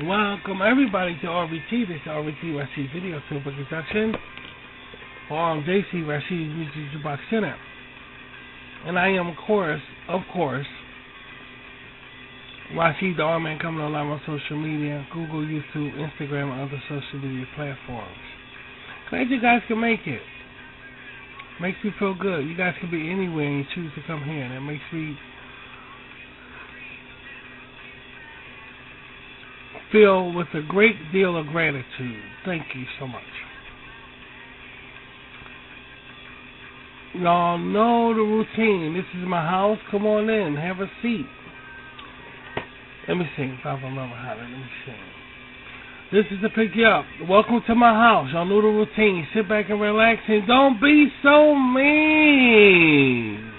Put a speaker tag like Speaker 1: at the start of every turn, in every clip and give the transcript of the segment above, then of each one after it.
Speaker 1: Welcome everybody to RVT. This is RVT Rashid Video Super Production for JC Rashid Music Jukebox Center. And I am, of course, Rashid the R-Man, coming on live on social media, Google, YouTube, Instagram, and other social media platforms. Glad you guys can make it. Makes me feel good. You guys can be anywhere and you choose to come here. That makes me feel with a great deal of gratitude. Thank you so much. Y'all know the routine. This is my house. Come on in. Have a seat. Let me sing. If I remember how to. Let me sing. This is to pick you up. Welcome to my house. Y'all know the routine. Sit back and relax and don't be so mean.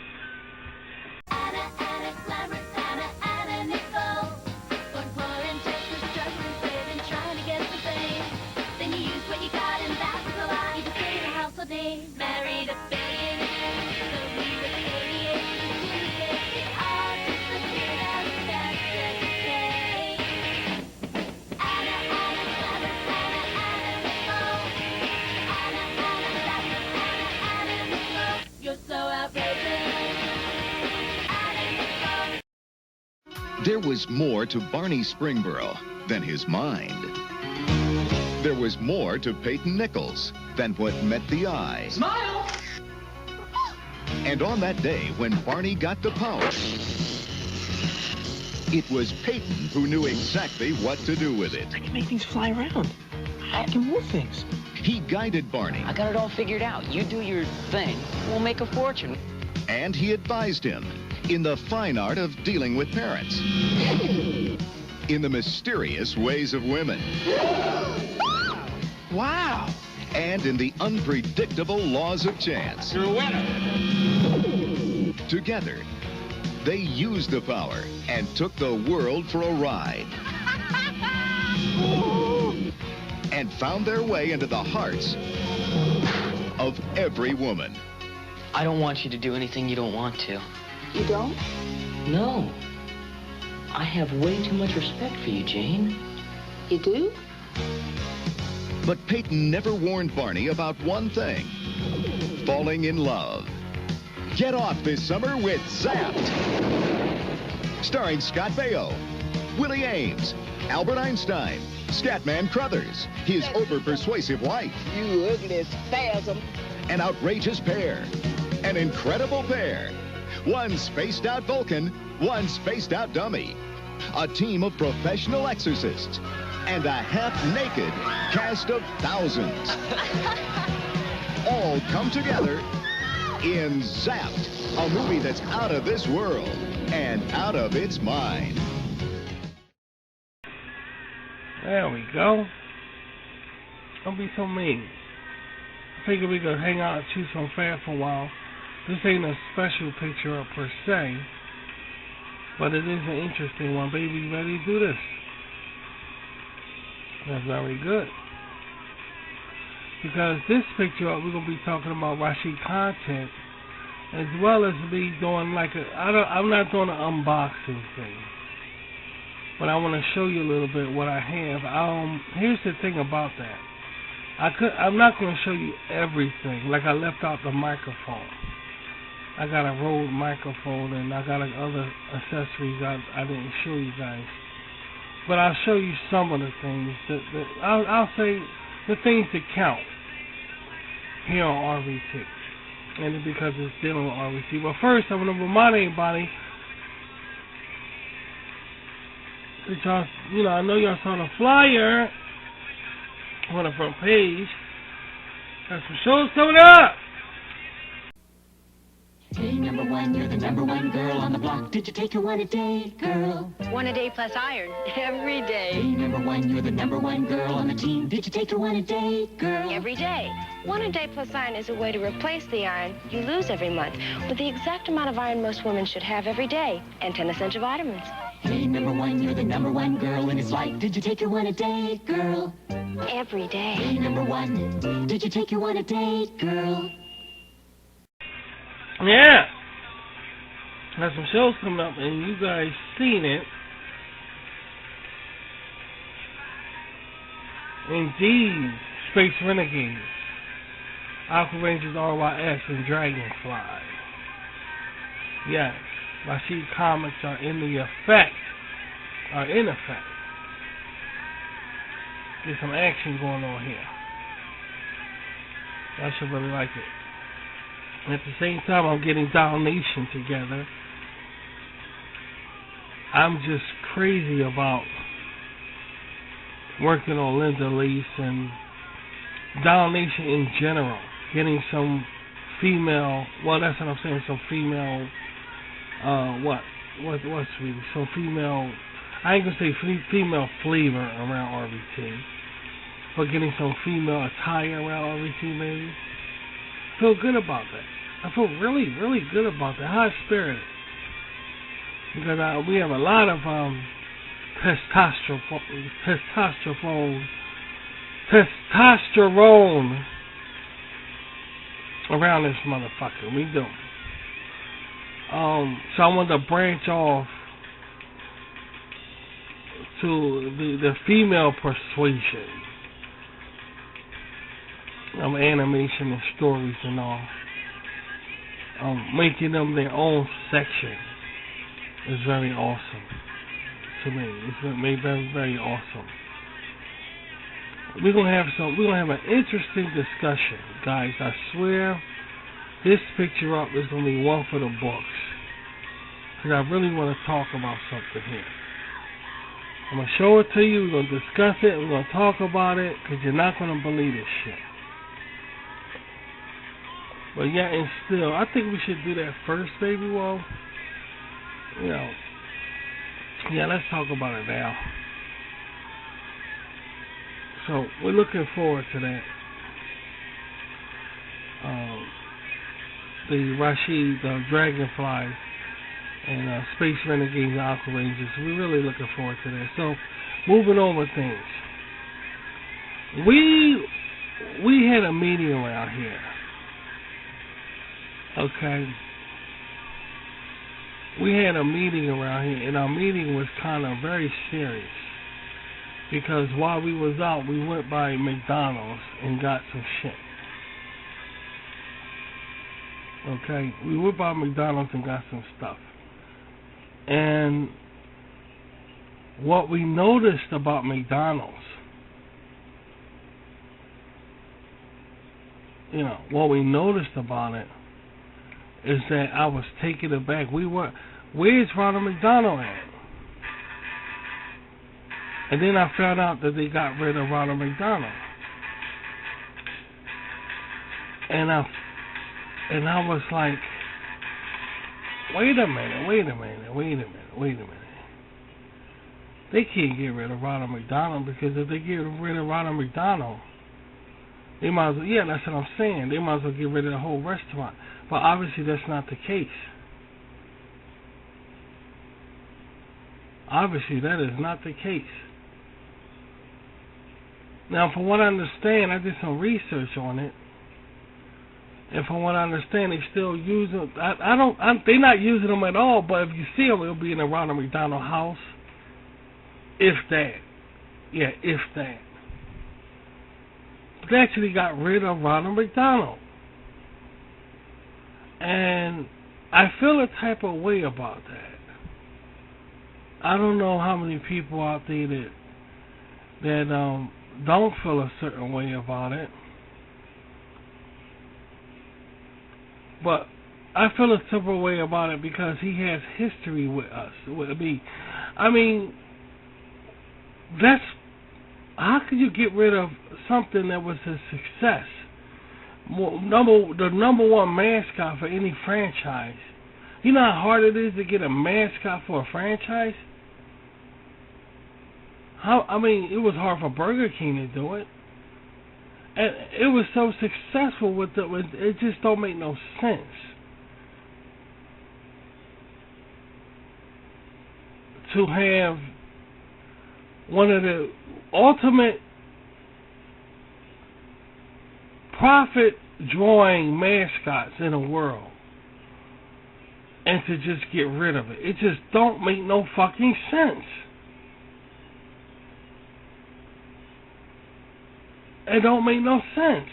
Speaker 2: There was more to Barney Springboro than his mind. There was more to Peyton Nichols than what met the eye.
Speaker 3: Smile!
Speaker 2: And on that day when Barney got the power, it was Peyton who knew exactly what to do with it.
Speaker 3: I can make things fly around. I can move things.
Speaker 2: He guided Barney.
Speaker 4: I got it all figured out. You do your thing. We'll make a fortune.
Speaker 2: And he advised him in the fine art of dealing with parents, in the mysterious ways of women,
Speaker 3: Wow!
Speaker 2: and in the unpredictable laws of chance.
Speaker 3: You're a winner.
Speaker 2: Together, they used the power and took the world for a ride. And found their way into the hearts of every woman.
Speaker 4: I don't want you to do anything you don't want to.
Speaker 5: You don't?
Speaker 4: No. I have way too much respect for you, Jane.
Speaker 5: You do?
Speaker 2: But Peyton never warned Barney about one thing: falling in love. Get off this summer with Zapped. Starring Scott Baio, Willie Ames, Albert Einstein, Scatman Crothers, his over-persuasive wife.
Speaker 5: You ugly spasm.
Speaker 2: An outrageous pair. An incredible pair. One spaced-out Vulcan, one spaced-out dummy. A team of professional exorcists. And a half-naked cast of thousands. All come together in Zapped, a movie that's out of this world and out of its mind.
Speaker 1: There we go. Don't be so mean. I figured we could hang out and chew some fat for a while. This ain't a special picture per se, but it is an interesting one. Baby, you ready to do this? That's very good. Because this picture, we're going to be talking about Rashid content, as well as me doing like I'm not doing an unboxing thing, but I want to show you a little bit what I have. Here's the thing about that. I'm not going to show you everything. Like I left out the microphone. I got a Rode microphone and I got other accessories I didn't show you guys. But I'll show you some of the things I'll say the things that count here on RVT. And it's because it's dealing with RVT. But first, I want to remind everybody that y'all, I know y'all saw the flyer on the front page. Got some shows coming up.
Speaker 6: Hey, number one, you're the number one girl on the block. Did you take your one a day, girl?
Speaker 7: One a day plus iron, every day.
Speaker 6: Hey, number one, you're the number one girl on the team. Did you take your one a day, girl?
Speaker 7: Every day. One a day plus iron is a way to replace the iron you lose every month with the exact amount of iron most women should have every day and 10 essential vitamins.
Speaker 6: Hey, number one, you're the number one girl in his life. Did you take your one a day, girl?
Speaker 7: Every day.
Speaker 6: Hey, number one, did you take your one a day, girl?
Speaker 1: Yeah. Got some shows coming up, and you guys seen it. Indeed, Space Renegades, Aqua Rangers RYS, and Dragonfly. Yes, Rashid Comics are in effect. Get some action going on here. I should really like it. And at the same time, I'm getting Domination together. I'm just crazy about working on Linda Lease and Domination in general. Getting some female, well, that's what I'm saying, some female, what's really, some female, I ain't gonna say female flavor around RBT, but getting some female attire around RBT maybe. Feel good about that. I feel really, really good about that. High spirited. Because we have a lot of testosterone around this motherfucker. We do. So I want to branch off to the female persuasion of animation and stories and all. Making them their own section is very awesome to me. It's made very, very awesome. We're gonna have an interesting discussion, guys. I swear, this picture up is gonna be one for the books. Cause I really want to talk about something here. I'm gonna show it to you. We're gonna discuss it. We're gonna talk about it. Cause you're not gonna believe this shit. But yeah, and still, I think we should do that first, baby. Well, you know, yeah, let's talk about it now. So we're looking forward to that. The Rashid Dragonfly and Space Renegades Aqua Rangers. We're really looking forward to that. So moving over things. We had a meeting around here. Okay. We had a meeting around here, and our meeting was kind of very serious. Because while we was out, we went by McDonald's and got some shit. Okay? We went by McDonald's and got some stuff. And what we noticed about McDonald's, what we noticed about it is that I was taken aback. Where's Ronald McDonald at? And then I found out that they got rid of Ronald McDonald. And I was like, wait a minute. They can't get rid of Ronald McDonald, because if they get rid of Ronald McDonald, they might as well, yeah, that's what I'm saying. They might as well get rid of the whole restaurant. But obviously that's not the case. Obviously that is not the case. Now, from what I understand, I did some research on it, and from what I understand, they still use them. They're not using them at all. But if you see them, it'll be in the Ronald McDonald house, if that. Yeah, if that. They actually got rid of Ronald McDonald, and I feel a type of way about that. I don't know how many people out there that don't feel a certain way about it, but I feel a certain way about it because he has history with us, with me. I mean, how could you get rid of something that was a success? The number one mascot for any franchise. You know how hard it is to get a mascot for a franchise? It was hard for Burger King to do it. And it was so successful it just don't make no sense. To have one of the ultimate profit drawing mascots in the world and to just get rid of it. It just don't make no fucking sense. It don't make no sense.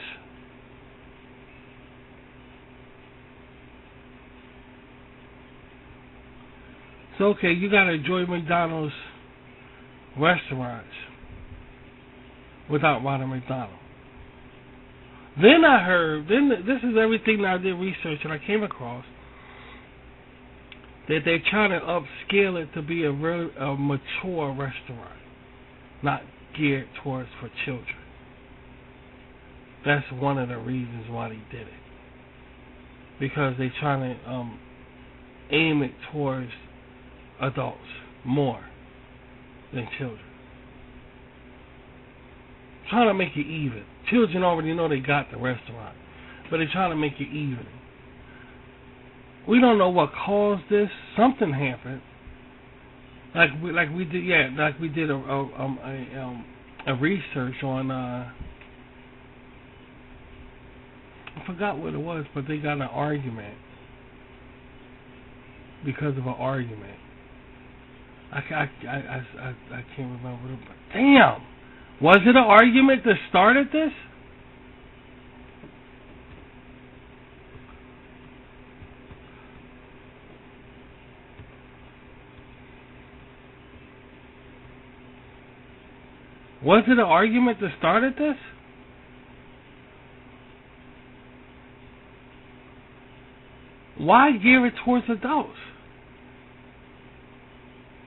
Speaker 1: So, okay, you gotta enjoy McDonald's restaurants without Ronald McDonald. Then I heard, this is everything that I did research and I came across, that they're trying to upscale it to be a mature restaurant, not geared towards for children. That's one of the reasons why they did it. Because they're trying to aim it towards adults more than children. Trying to make it even. Children already know they got the restaurant, but they're trying to make it even. We don't know what caused this. Something happened. Like we did a research on. I forgot what it was, but they got an argument because of an argument. I can't remember. But damn, was it an argument that started this? Was it an argument that started this? Why gear it towards adults?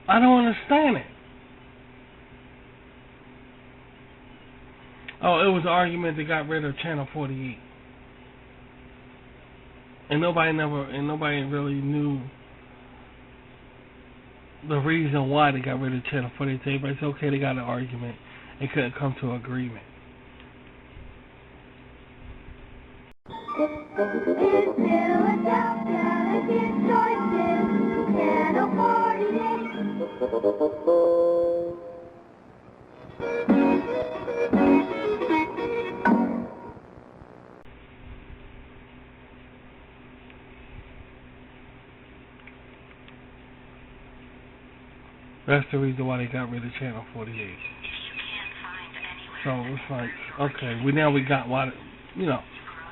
Speaker 1: I don't understand it. Oh, it was an argument that got rid of Channel 48. And nobody really knew the reason why they got rid of Channel 48. But it's okay, they got an argument. They couldn't come to an agreement. That's the reason why they got rid of Channel 48. So it's like, okay, we got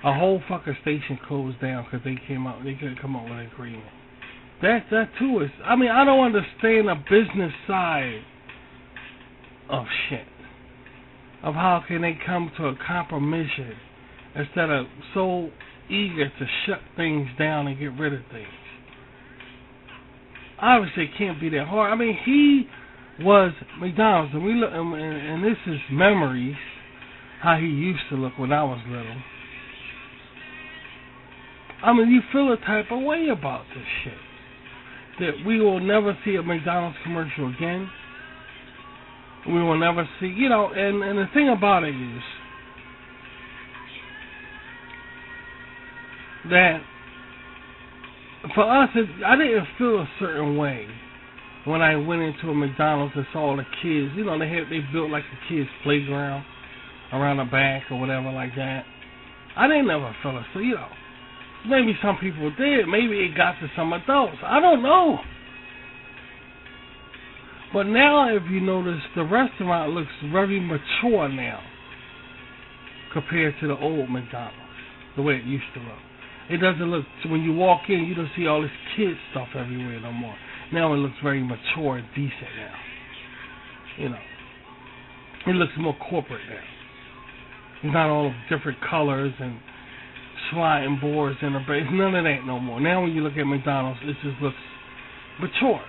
Speaker 1: a whole fucking station closed down because they couldn't come up with an agreement. That too is, I mean, I don't understand the business side of shit. Of how can they come to a compromise instead of so eager to shut things down and get rid of things. Obviously, it can't be that hard. I mean, he was McDonald's, and we look, and this is memories how he used to look when I was little. I mean, you feel a type of way about this shit. That we will never see a McDonald's commercial again. We will never see, and the thing about it is that for us, I didn't feel a certain way when I went into a McDonald's and saw the kids. They built like a kids' playground around the back or whatever like that. I didn't ever feel it. So, maybe some people did. Maybe it got to some adults. I don't know. But now, if you notice, the restaurant looks very mature now compared to the old McDonald's, the way it used to look. It doesn't look, when you walk in, you don't see all this kid stuff everywhere no more. Now it looks very mature and decent now. It looks more corporate now. It's not all different colors and sliding boards in the base. None of that no more. Now when you look at McDonald's, it just looks mature.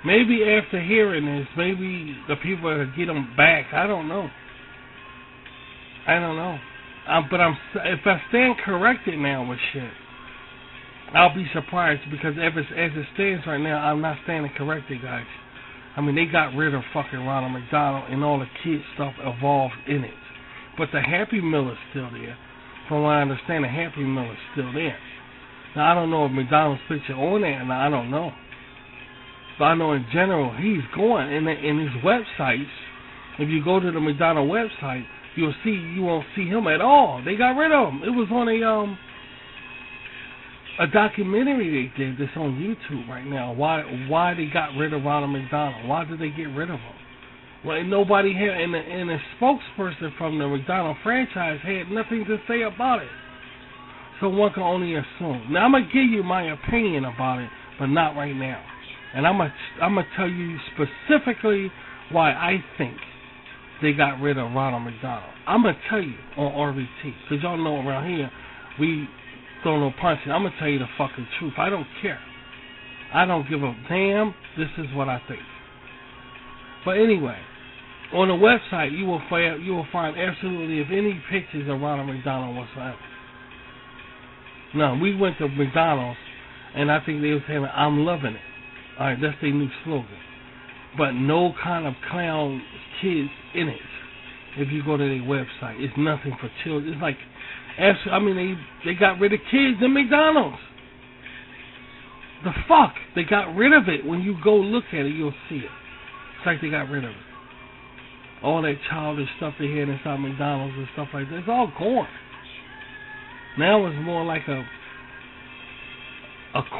Speaker 1: Maybe after hearing this, maybe the people will get them back. I don't know. But if I stand corrected now with shit, I'll be surprised because as it stands right now, I'm not standing corrected, guys. I mean, they got rid of fucking Ronald McDonald and all the kid stuff evolved in it. But the Happy Meal is still there. From what I understand, the Happy Meal is still there. Now, I don't know if McDonald's puts it on there, and I don't know. But I know in general, he's going in his websites. If you go to the McDonald website, you won't see him at all. They got rid of him. It was on a documentary they did that's on YouTube right now. Why they got rid of Ronald McDonald? Why did they get rid of him? Like nobody had, and the spokesperson from the McDonald's franchise had nothing to say about it. So one can only assume. Now I'm gonna give you my opinion about it, but not right now. And I'm gonna tell you specifically why I think they got rid of Ronald McDonald. I'm gonna tell you on RVT, because y'all know around here we throw no punches. I'm gonna tell you the fucking truth. I don't care. I don't give a damn. This is what I think. But anyway, on the website you will find absolutely if any pictures of Ronald McDonald whatsoever. No, we went to McDonald's and I think they was saying I'm loving it. Alright, that's their new slogan. But no kind of clown kids in it. If you go to their website, it's nothing for children. It's like, they got rid of kids in McDonald's. The fuck? They got rid of it. When you go look at it, you'll see it. It's like they got rid of it. All that childish stuff they had inside McDonald's and stuff like that, it's all gone. Now it's more like a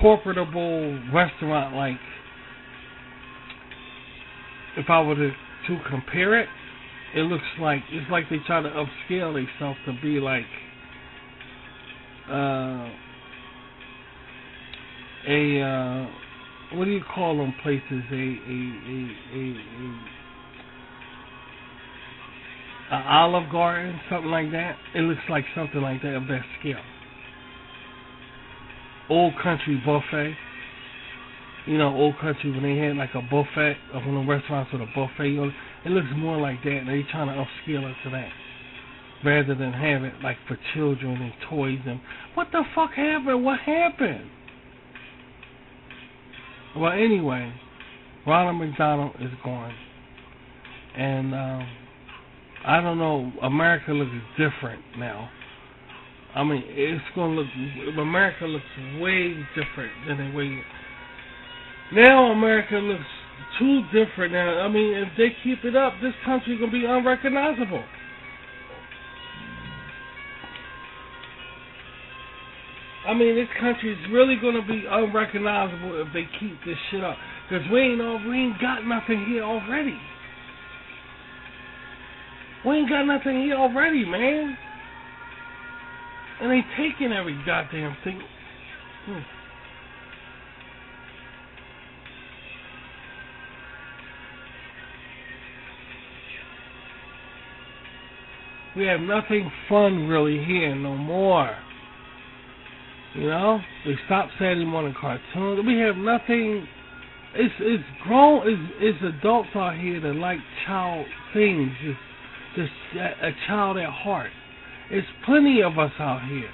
Speaker 1: corporatable restaurant. Like, if I were to compare it, it looks like it's like they try to upscale themselves to be like what do you call them places? A Olive Garden, something like that. It looks like something like that of that scale. Old Country Buffet. You know, Old Country when they had like a buffet, or one of the restaurants with a buffet. It looks more like that. They're trying to upscale it to that, rather than have it like for children and toys. And what the fuck happened? What happened? Well, anyway, Ronald McDonald is gone, and I don't know. America looks different now. I mean, it's gonna look. America looks way different than the way. Now America looks too different now. I mean, if they keep it up, this country's gonna be unrecognizable. I mean, this country's really gonna be unrecognizable if they keep this shit up. Cause we ain't got nothing here already. We ain't got nothing here already, man. And they taking every goddamn thing. We have nothing fun really here no more. You know? They stopped Saturday morning cartoons. We have nothing. It's grown. It's adults out here that like child things. It's just a child at heart. There's plenty of us out here.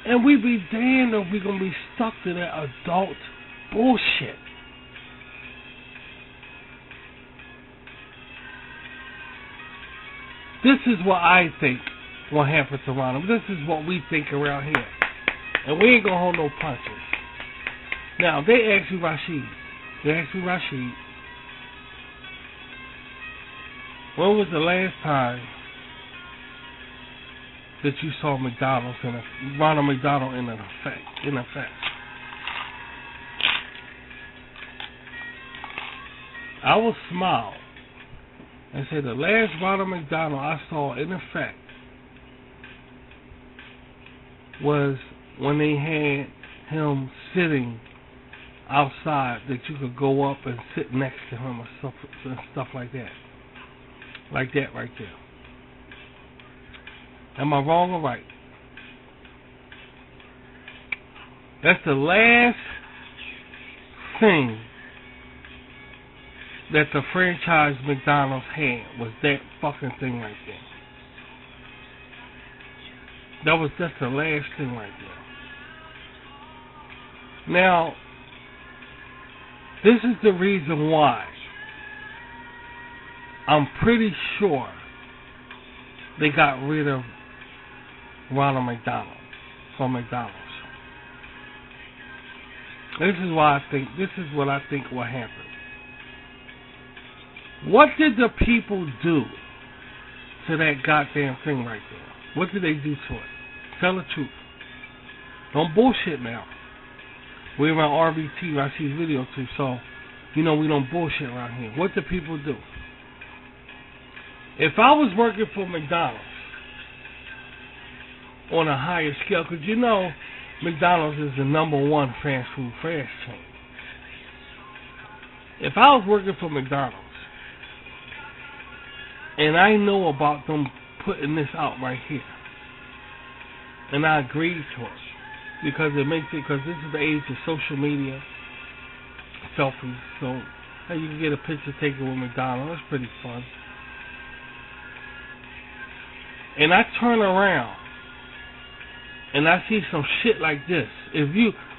Speaker 1: And we be damned if we're going to be stuck to that adult bullshit. This is what I think will happen to Ronald. This is what we think around here. And we ain't going to hold no punches. Now, they asked me Rashid, when was the last time that you saw Ronald McDonald in effect? I will smile and say the last Ronald McDonald I saw in effect was when they had him sitting outside, that you could go up and sit next to him or stuff like that. Like that right there. Am I wrong or right? That's the last thing that the franchise McDonald's had, was that fucking thing right there. That's the last thing right there. Now, this is the reason why I'm pretty sure they got rid of Ronald McDonald from McDonald's. This is what I think will happen. What did the people do to that goddamn thing right there? What did they do to it? Tell the truth. Don't bullshit now. We're around RVT, Rashid's video too, so you know we don't bullshit around here. What do people do? If I was working for McDonald's on a higher scale, because you know McDonald's is the #1 fast food chain. If I was working for McDonald's and I know about them putting this out right here, and I agreed to it because it makes it, because this is the age of social media, selfies, so hey, you can get a picture taken with McDonald's. That's pretty fun. And I turn around and I see some shit like this.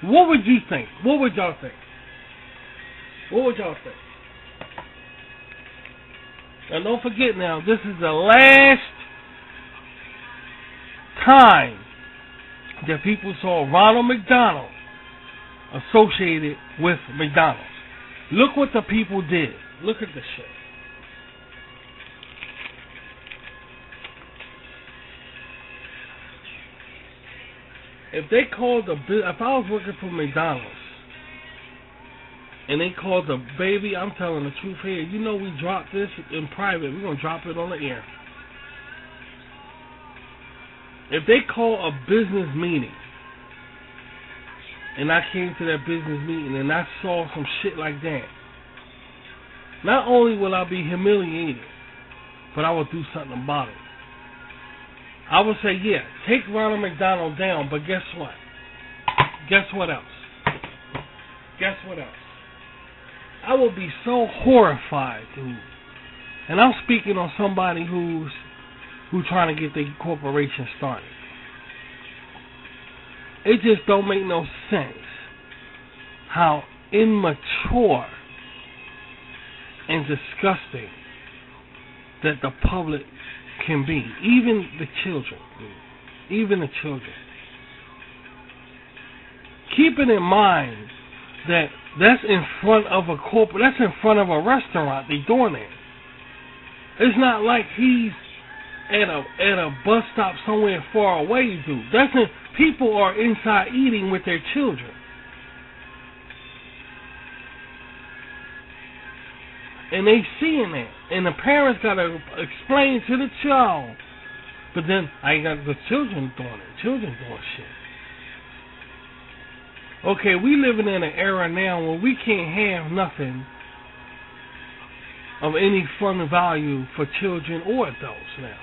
Speaker 1: What would you think? What would y'all think? What would y'all think? And don't forget now, this is the last time that people saw Ronald McDonald associated with McDonald's. Look what the people did. Look at this shit. If I was working for McDonald's and they called the baby, I'm telling the truth here, you know we dropped this in private, we're going to drop it on the air. If they call a business meeting and I came to that business meeting and I saw some shit like that, not only will I be humiliated, but I will do something about it. I would say, yeah, take Ronald McDonald down, but guess what? Guess what else? Guess what else? I will be so horrified, dude. And I'm speaking on somebody who's trying to get their corporation started. It just don't make no sense how immature and disgusting that the public can be. Even the children. Even the children. Keeping in mind that that's in front of a that's in front of a restaurant. They doing it. It's not like he's at a bus stop somewhere far away, dude. People are inside eating with their children. And they seeing it. And the parents got to explain to the child. But then, the children doing it. Children doing shit. Okay, we living in an era now where we can't have nothing of any fun value for children or adults now.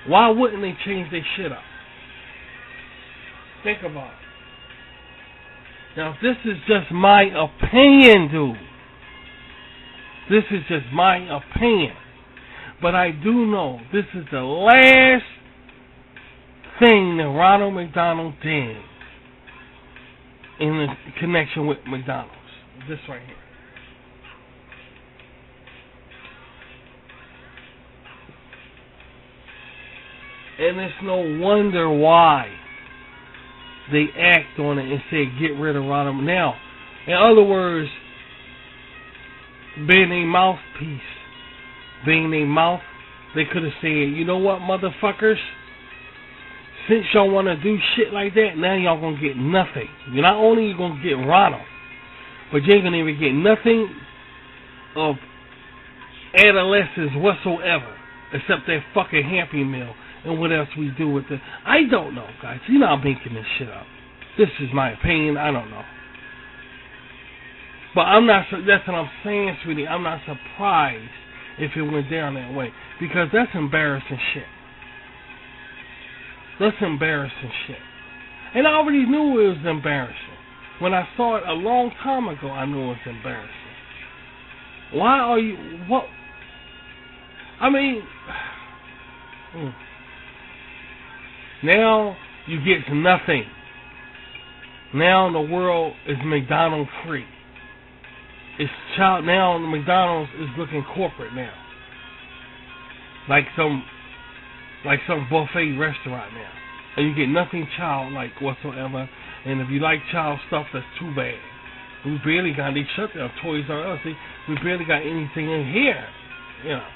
Speaker 1: Why wouldn't they change their shit up? Think about it. Now, this is just my opinion, dude. This is just my opinion. But I do know this is the last thing that Ronald McDonald did in the connection with McDonald's. This right here. And it's no wonder why they act on it and say get rid of Ronald. Now, in other words, being a mouthpiece, being a mouth, they could have said, you know what, motherfuckers? Since y'all want to do shit like that, now y'all going to get nothing. You're not only you going to get Ronald, but you ain't going to even get nothing of adolescence whatsoever, except that fucking Happy Meal and what else we do with it. I don't know, guys. You're not making this shit up. This is my opinion. I don't know. But that's what I'm saying, sweetie. I'm not surprised if it went down that way. Because that's embarrassing shit. That's embarrassing shit. And I already knew it was embarrassing. When I saw it a long time ago, I knew it was embarrassing. Why are you... What? I mean... Now you get nothing. Now the world is McDonald's free. Now McDonald's is looking corporate now. Like some buffet restaurant now. And you get nothing childlike whatsoever. And if you like child stuff, that's too bad. We barely got, they shut down Toys R Us. We barely got anything in here. You know.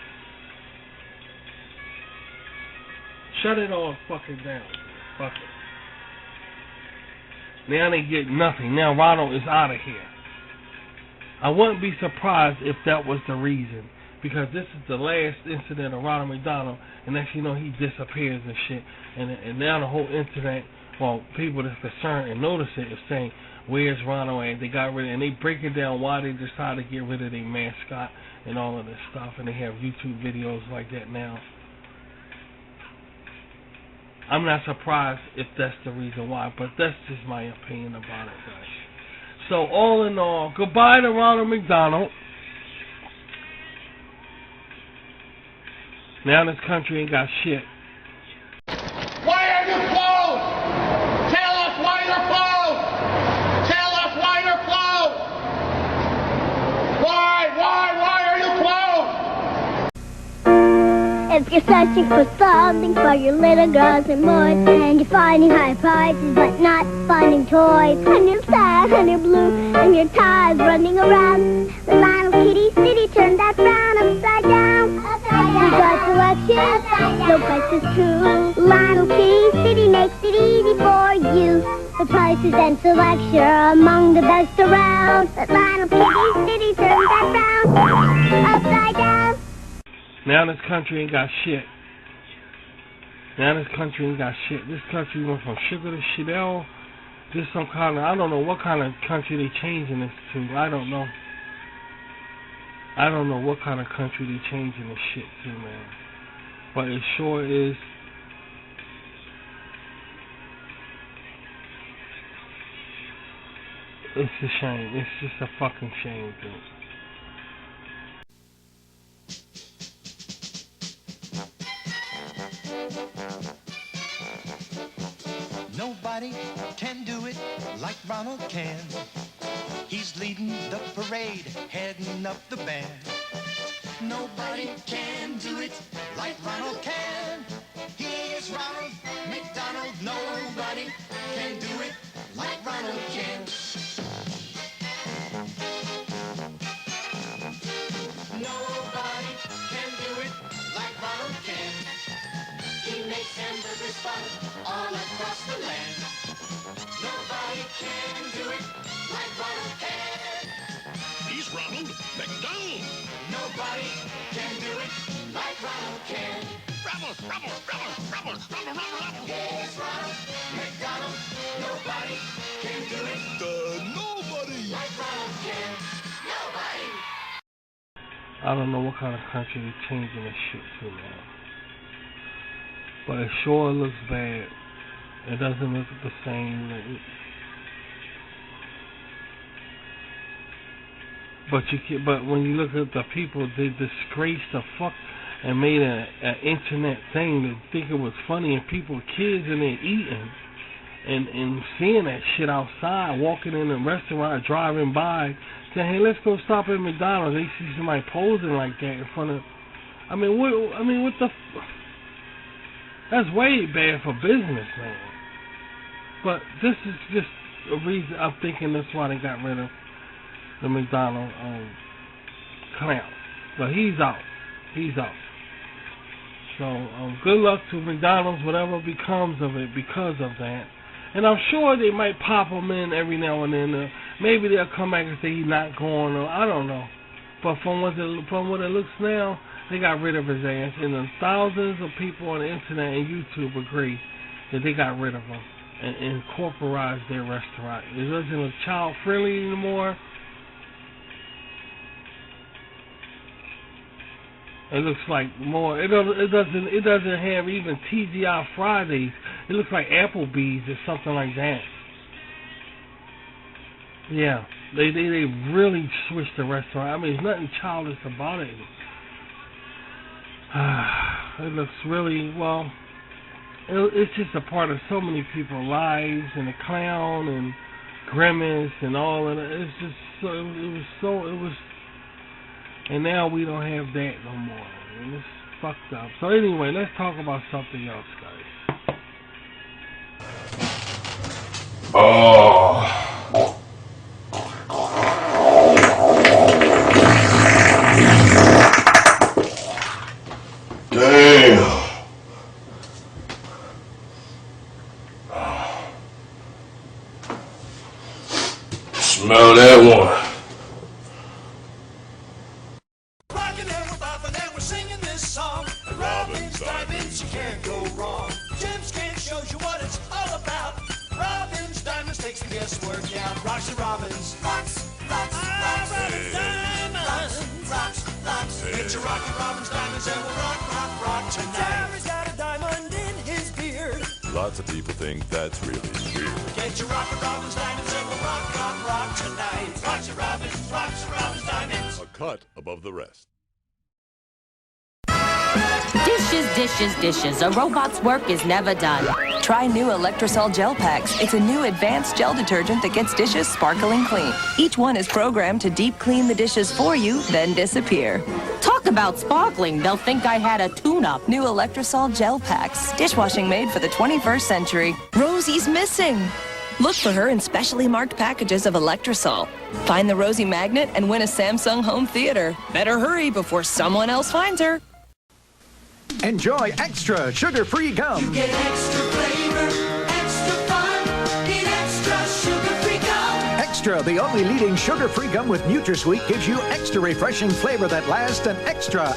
Speaker 1: Shut it all fucking down. Fuck it. Now they get nothing. Now Ronald is out of here. I wouldn't be surprised if that was the reason. because this is the last incident of Ronald McDonald, and next you know he disappears and shit, and now the whole internet, well, people that's concerned and notice it is saying, where's Ronald at? They got rid of, and they breaking down why they decided to get rid of their mascot and all of this stuff, and they have YouTube videos like that now. I'm not surprised if that's the reason why, but that's just my opinion about it, guys. So all in all, goodbye to Ronald McDonald. Now this country ain't got shit.
Speaker 8: Why are you closed? Tell us why you're closed! Tell us why you're closed! Why are you closed?
Speaker 9: If you're searching for something for your little girls and boys, and you're finding high prices but not finding toys, and you're sad and you're blue and your tire's running around, the Lionel Kitty City turned that frown upside down. We got selection, no price is true. Lionel Kitty City makes it easy for you. The prices and selection are among the best around. The Lionel Kitty City turned that frown upside down.
Speaker 1: Now this country ain't got shit. Now this country ain't got shit. This country went from sugar to Chanel. This some kind of, I don't know what kind of country they changing this to. I don't know. I don't know what kind of country they changing this shit to, man. But it sure is. It's a shame. It's just a fucking shame, dude.
Speaker 10: Nobody can do it like Ronald can. He's leading the parade, heading up the band. Nobody can do it like Ronald can. He is Ronald McDonald. Nobody can do it like Ronald can. Nobody can do it like Ronald can. He makes hamburgers fun all across the land. Nobody can do it like Ronald can.
Speaker 8: He's Ronald McDonald.
Speaker 10: Nobody can do it like Ronald can.
Speaker 8: Ronald.
Speaker 10: He's Ronald McDonald. Nobody can do it. Nobody like Ronald can. Nobody.
Speaker 1: I don't know what kind of country they're changing this shit to, man. But it sure looks bad. It doesn't look the same. But when you look at the people, they disgraced the fuck and made an internet thing to think it was funny, and people, kids in there eating and seeing that shit outside, walking in a restaurant, driving by, saying, "Hey, let's go stop at McDonald's." They see somebody posing like that in front of. What the? That's way bad for business, man. But this is just a reason I'm thinking that's why they got rid of the McDonald clown. But he's out. So good luck to McDonald's, whatever becomes of it because of that. And I'm sure they might pop him in every now and then. Maybe they'll come back and say he's not going, or I don't know. But from what it looks now, they got rid of his ass. And thousands of people on the internet and YouTube agree that they got rid of him and incorporated their restaurant. It doesn't look child friendly anymore. It looks like more. It doesn't have even TGI Fridays. It looks like Applebee's or something like that. Yeah, they really switched the restaurant. I mean, there's nothing childish about it. It looks really well. It's just a part of so many people's lives, and the clown and Grimace and all of it. It's just it was. And now we don't have that no more. And it's fucked up. So anyway, let's talk about something else, guys.
Speaker 11: Oh. Damn. Smell that one.
Speaker 8: Rockin' it without
Speaker 11: Lots of people think that's really weird.
Speaker 10: Get your Rocker Robbins diamonds and we'll rock tonight. Roger Robbins diamonds.
Speaker 11: A cut above the rest.
Speaker 12: Dishes. A robot's work is never done.
Speaker 13: Try new Electrosol Gel Packs. It's a new advanced gel detergent that gets dishes sparkling clean. Each one is programmed to deep clean the dishes for you, then disappear.
Speaker 12: Talk about sparkling. They'll think I had a tune-up.
Speaker 13: New Electrosol Gel Packs. Dishwashing made for the 21st century. Rosie's missing. Look for her in specially marked packages of Electrosol. Find the Rosie magnet and win a Samsung home theater. Better hurry before someone else finds her.
Speaker 14: Enjoy extra sugar-free gum.
Speaker 10: You get extra flavor, extra fun in extra sugar-free gum.
Speaker 14: Extra, the only leading sugar-free gum with NutraSweet, gives you extra refreshing flavor that lasts an extra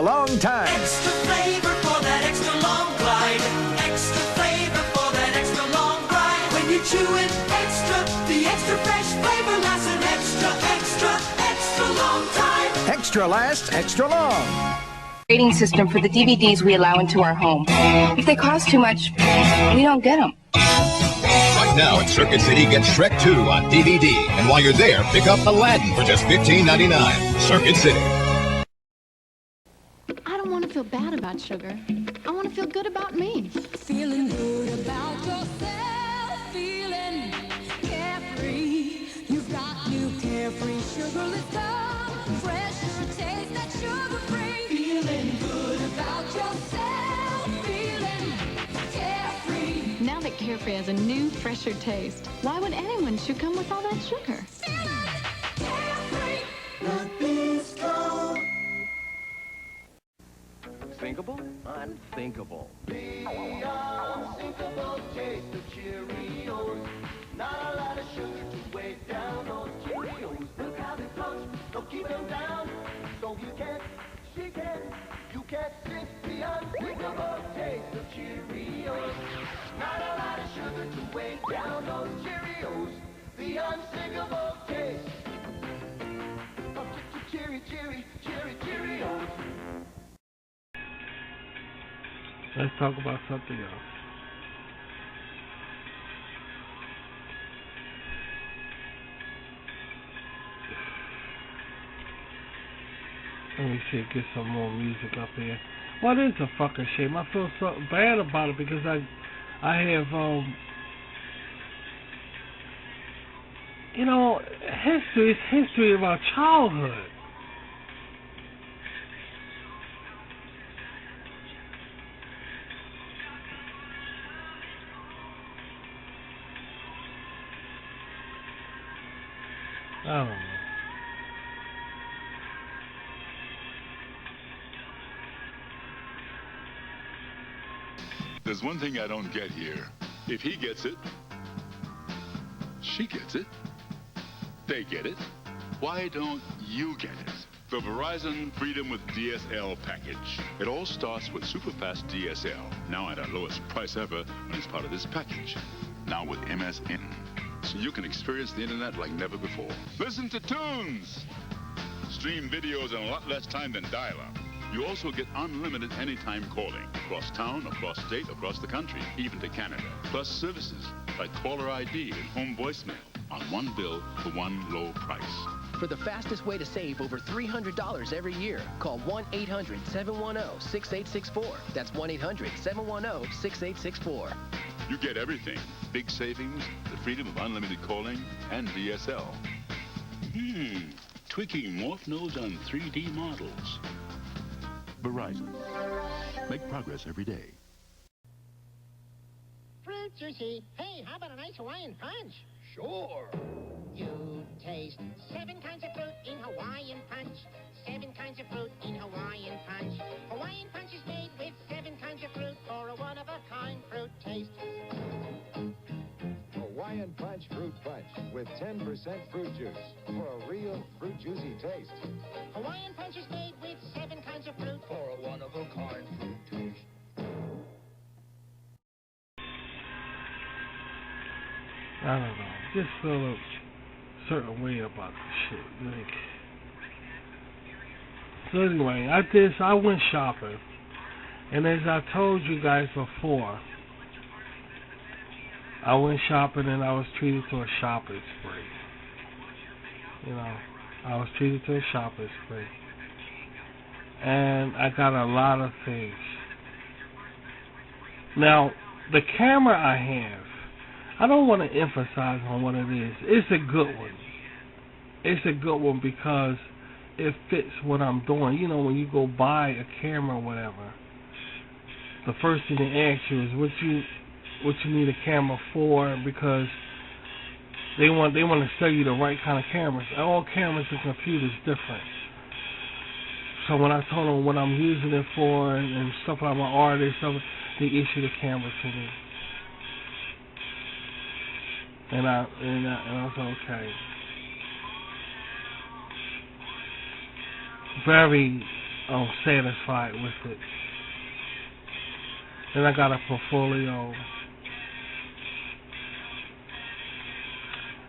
Speaker 14: long time.
Speaker 10: Extra flavor for that extra long glide. Extra flavor for that extra long ride. When you chew it extra, the extra fresh flavor lasts an extra long time.
Speaker 14: Extra lasts extra long.
Speaker 15: Rating system for the DVDs we allow into our home. If they cost too much, we don't get them.
Speaker 16: Right now at Circuit City, get Shrek 2 on DVD. And while you're there, pick up Aladdin for just $15.99. Circuit City.
Speaker 17: I don't want to feel bad about sugar. I want to feel good about me.
Speaker 6: Feeling good about yourself, feeling carefree. You've got new carefree sugarless gum, fresher taste that's sugar-free. Feeling good about yourself, feeling carefree.
Speaker 17: Now that Carefree has a new, fresher taste, why would anyone chew gum with all that sugar?
Speaker 18: Thinkable? Unthinkable.
Speaker 10: The unsinkable taste of Cheerios. Not a lot of sugar to weigh down those Cheerios. Look how they float, don't keep them down. So you can't, she can't, you can't sink the unsinkable taste of Cheerios. Not a lot of sugar to weigh down those Cheerios. The unsinkable taste of Cheerios.
Speaker 1: Let's talk about something else. Let me see, get some more music up here. Well, it is a fucking shame. I feel so bad about it because I have, you know, history. It's history of our childhood. I don't know.
Speaker 19: There's one thing I don't get here. If he gets it, she gets it, they get it, why don't you get it? The Verizon Freedom with DSL package. It all starts with superfast DSL, now at our lowest price ever when it's part of this package. Now with MSN. So you can experience the internet like never before. Listen to tunes! Stream videos in a lot less time than dial-up. You also get unlimited anytime calling. Across town, across state, across the country, even to Canada. Plus services like caller ID and home voicemail on one bill for one low price.
Speaker 20: For the fastest way to save over $300 every year, call 1-800-710-6864. That's 1-800-710-6864.
Speaker 19: You get everything. Big savings, the freedom of unlimited calling, and DSL. Tweaking morph nodes on 3D models.
Speaker 11: Verizon. Make progress every day.
Speaker 21: Fruit juicy. Hey, how about a nice Hawaiian punch?
Speaker 10: Sure.
Speaker 21: You taste 7 kinds of fruit in Hawaiian punch. 7 kinds of fruit in Hawaiian punch. Hawaiian punch is made with 7 kinds of fruit for a one-of-a-kind fruit taste.
Speaker 22: Hawaiian Punch Fruit Punch with 10% fruit juice for a real fruit juicy taste.
Speaker 21: Hawaiian punch is made with 7 kinds of fruit
Speaker 10: for a one-of-a-kind fruit taste.
Speaker 1: I don't know. Just feel a certain way about this shit. Like, so anyway, I went shopping, and as I told you guys before, I went shopping and I was treated to a shopping spree. You know, I was treated to a shopping spree. And I got a lot of things. Now, the camera I have, I don't want to emphasize on what it is. It's a good one. It's a good one because it fits what I'm doing. You know, when you go buy a camera or whatever, the first thing they ask you is what you need a camera for, because they want to sell you the right kind of cameras. All cameras and computers different. So when I told them what I'm using it for and stuff like my artist, they issue the camera to me. And I was okay. Very satisfied with it. Then I got a portfolio.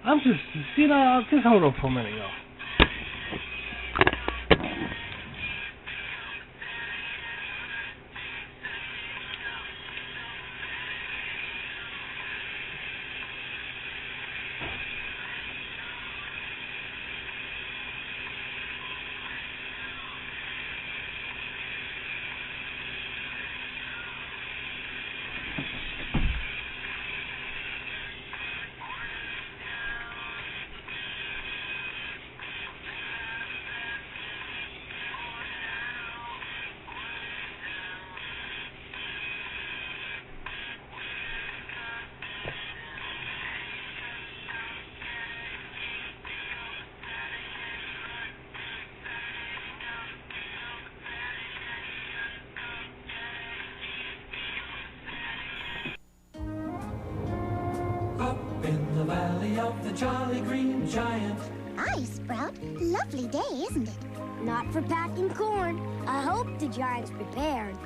Speaker 1: I'm just, just hold on for a minute, y'all.
Speaker 10: The Jolly Green Giant.
Speaker 9: Hi, Sprout. Lovely day, isn't it? Not for packing corn. I hope the Giant's prepared.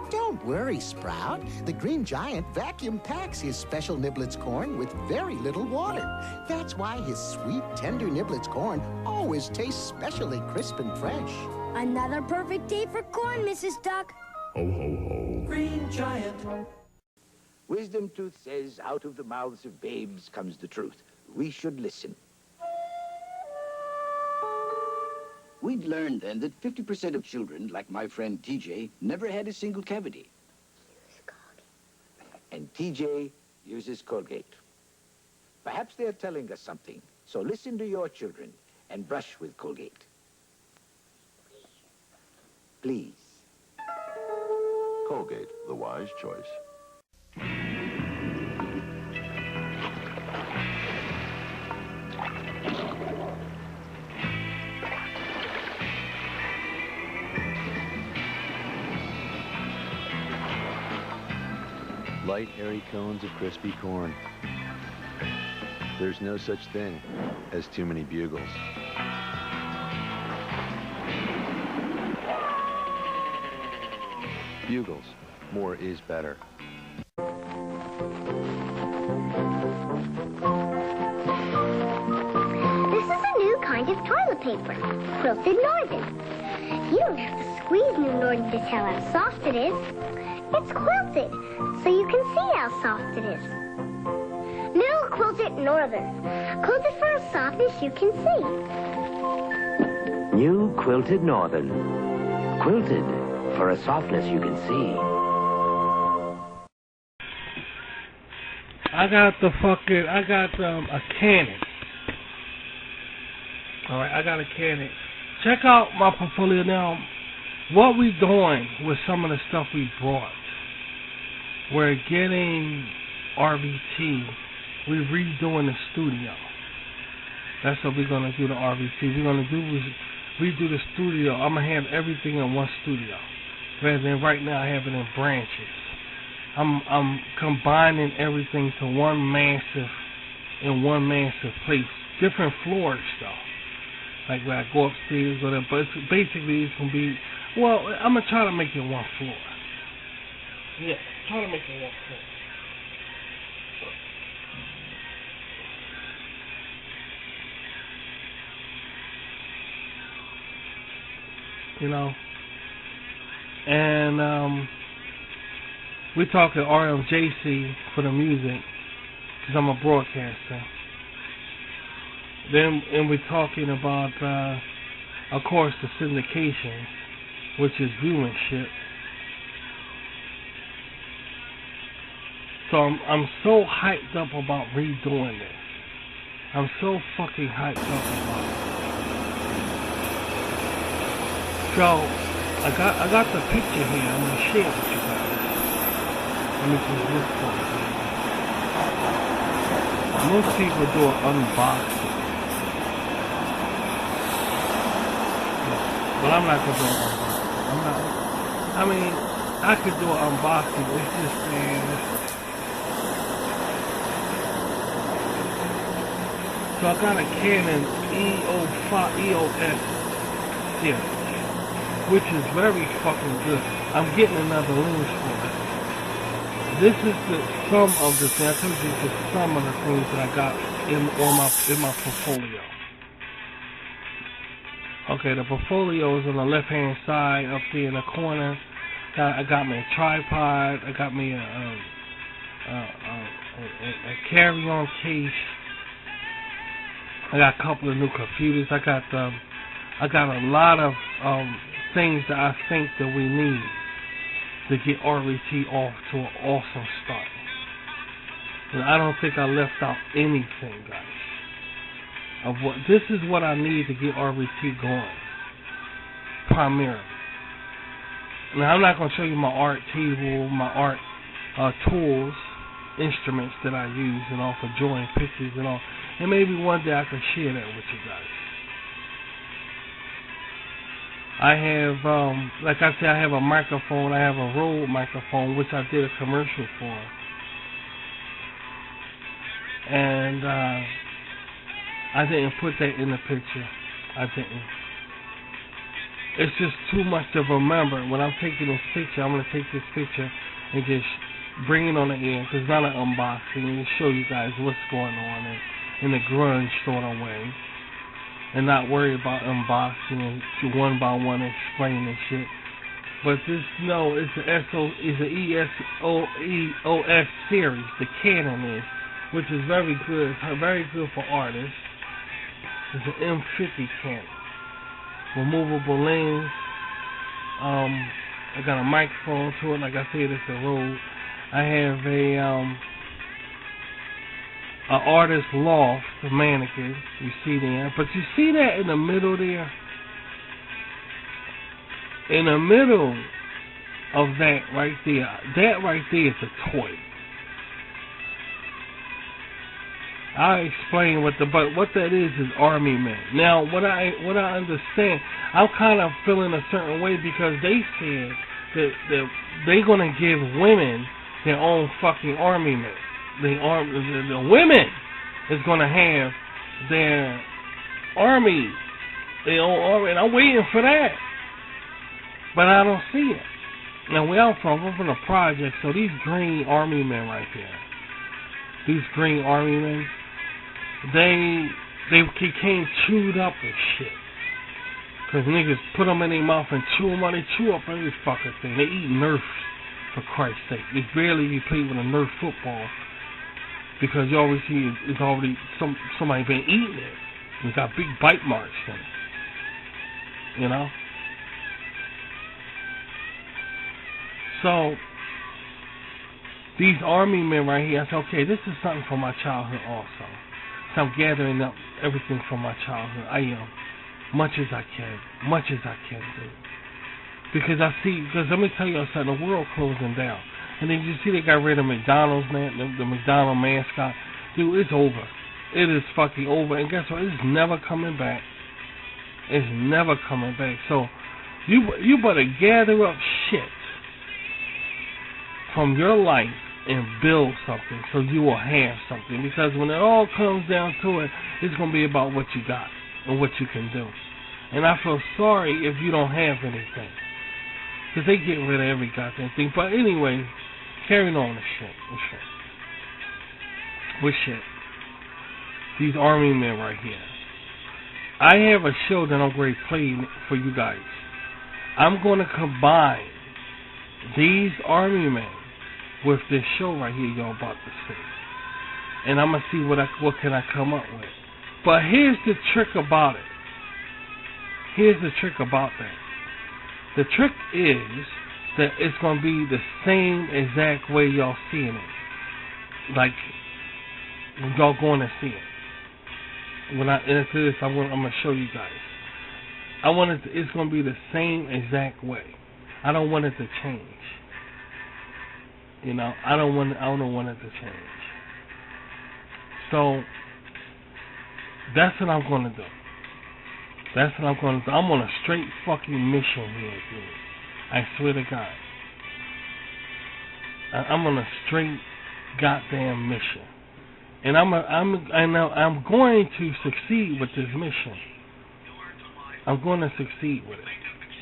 Speaker 3: Don't worry, Sprout. The Green Giant vacuum packs his special Niblets corn with very little water. That's why his sweet, tender Niblets corn always tastes specially crisp and fresh.
Speaker 9: Another perfect day for corn, Mrs. Duck.
Speaker 11: Ho, ho, ho.
Speaker 10: Green Giant.
Speaker 4: Wisdom Tooth says, out of the mouths of babes comes the truth. We should listen. We'd learned then that 50% of children, like my friend TJ, never had a single cavity. And TJ uses Colgate. Perhaps they're telling us something, so listen to your children and brush with Colgate. Please.
Speaker 11: Colgate, the wise choice.
Speaker 23: Light, airy cones of crispy corn. There's no such thing as too many bugles. Bugles. More is better.
Speaker 9: This is a new kind of toilet paper, Quilted Northern. You don't have to squeeze New Northern to tell how soft it is. It's quilted, so you can see how soft it is. New Quilted Northern. Quilted for a softness you can see.
Speaker 24: New Quilted Northern. Quilted for a softness you can see.
Speaker 1: I got a Canon. Alright, I got a Canon. Check out my portfolio now. What we doing with some of the stuff we brought. We're getting RVT. We're redoing the studio. That's what we're going to do, the RVT. We're going to redo the studio. I'm going to have everything in one studio. Rather than right now I have it in branches. I'm combining everything to one massive place. Different floors, though. Like when I go upstairs, go there. But basically it's going to be, well, I'm going to try to make it one floor. Yeah, try to make it one floor. You know, and we talking RMJC for the music. because I'm a broadcaster. Then, and we're talking about, of course, the syndication, which is viewership. So I'm so hyped up about redoing this. I'm so fucking hyped up about it. So I got the picture here. I'm gonna share it with you guys. Let me just look for it. Most people do an unboxing, but I'm not gonna do an unboxing. I'm not. I mean, I could do an unboxing. It's just so I got a Canon EOS series, which is very fucking good. I'm getting another lens for it. This is the some of the things. I told you just some of the things that I got in my portfolio. Okay, the portfolio is on the left hand side up there in the corner. I got me a tripod. I got me a carry-on case. I got a couple of new computers. I got a lot of things that I think that we need to get RET off to an awesome start. And I don't think I left out anything, guys. This is what I need to get RET going, primarily. Now, I'm not going to show you my art table, my art tools, instruments that I use and all for drawing pictures and all. And maybe one day I can share that with you guys. I have, like I said, I have a microphone. I have a Rode microphone, which I did a commercial for. And I didn't put that in the picture. I didn't. It's just too much to remember. When I'm taking this picture, I'm going to take this picture and just bring it on the air, because it's not an unboxing, and show you guys what's going on in the grunge sort of way, and not worry about unboxing and one by one explaining and shit. But this, no, it's the EOS series, the Canon is, which is very good for artists. It's an M50 Canon, removable lens. I got a microphone to it. Like I said, it's a Rode. I have a artist loft, a mannequin. You see there, but you see that in the middle there. In the middle of that right there is a toy. I explain what that is Army Men. Now, what I understand, I'm kind of feeling a certain way because they said that they're gonna give women their own fucking Army Men. The women is gonna have their army, their own army, and I'm waiting for that, but I don't see it. Now, where I'm from the project, so these green Army Men right here, these green Army Men, they came chewed up and shit. Cause niggas put them in their mouth and chew them out. They chew up every fucking thing. They eat Nerfs, for Christ's sake. It's barely you play with a Nerf football, because you always see it's already somebody been eating it. It's got big bite marks in it. You know? So these Army Men right here, I said, okay, this is something from my childhood also. So I'm gathering up everything from my childhood. I am. Much as I can do. Because let me tell you something, the world closing down. And then you see they got rid of McDonald's, man, the McDonald's mascot. Dude, it's over. It is fucking over. And guess what? It's never coming back. It's never coming back. So you better gather up shit from your life and build something so you will have something. Because when it all comes down to it, it's going to be about what you got and what you can do. And I feel sorry if you don't have anything, because they get rid of every goddamn thing. But anyway, carrying on the shit. With shit. These Army Men right here. I have a show that I'm going to play for you guys. I'm going to combine these Army Men with this show right here y'all about to see. and I'm gonna see what can I come up with. But here's the trick about it. Here's the trick about that. The trick is that it's gonna be the same exact way y'all seeing it. Like when y'all going to see it. When I enter this, I'm gonna show you guys. I want it. It's gonna be the same exact way. I don't want it to change. You know, I don't want it to change. So that's what I'm gonna do. That's what I'm gonna do. I'm on a straight fucking mission here, dude. I swear to God. I'm on a straight goddamn mission, and I'm going to succeed with this mission. I'm going to succeed with it.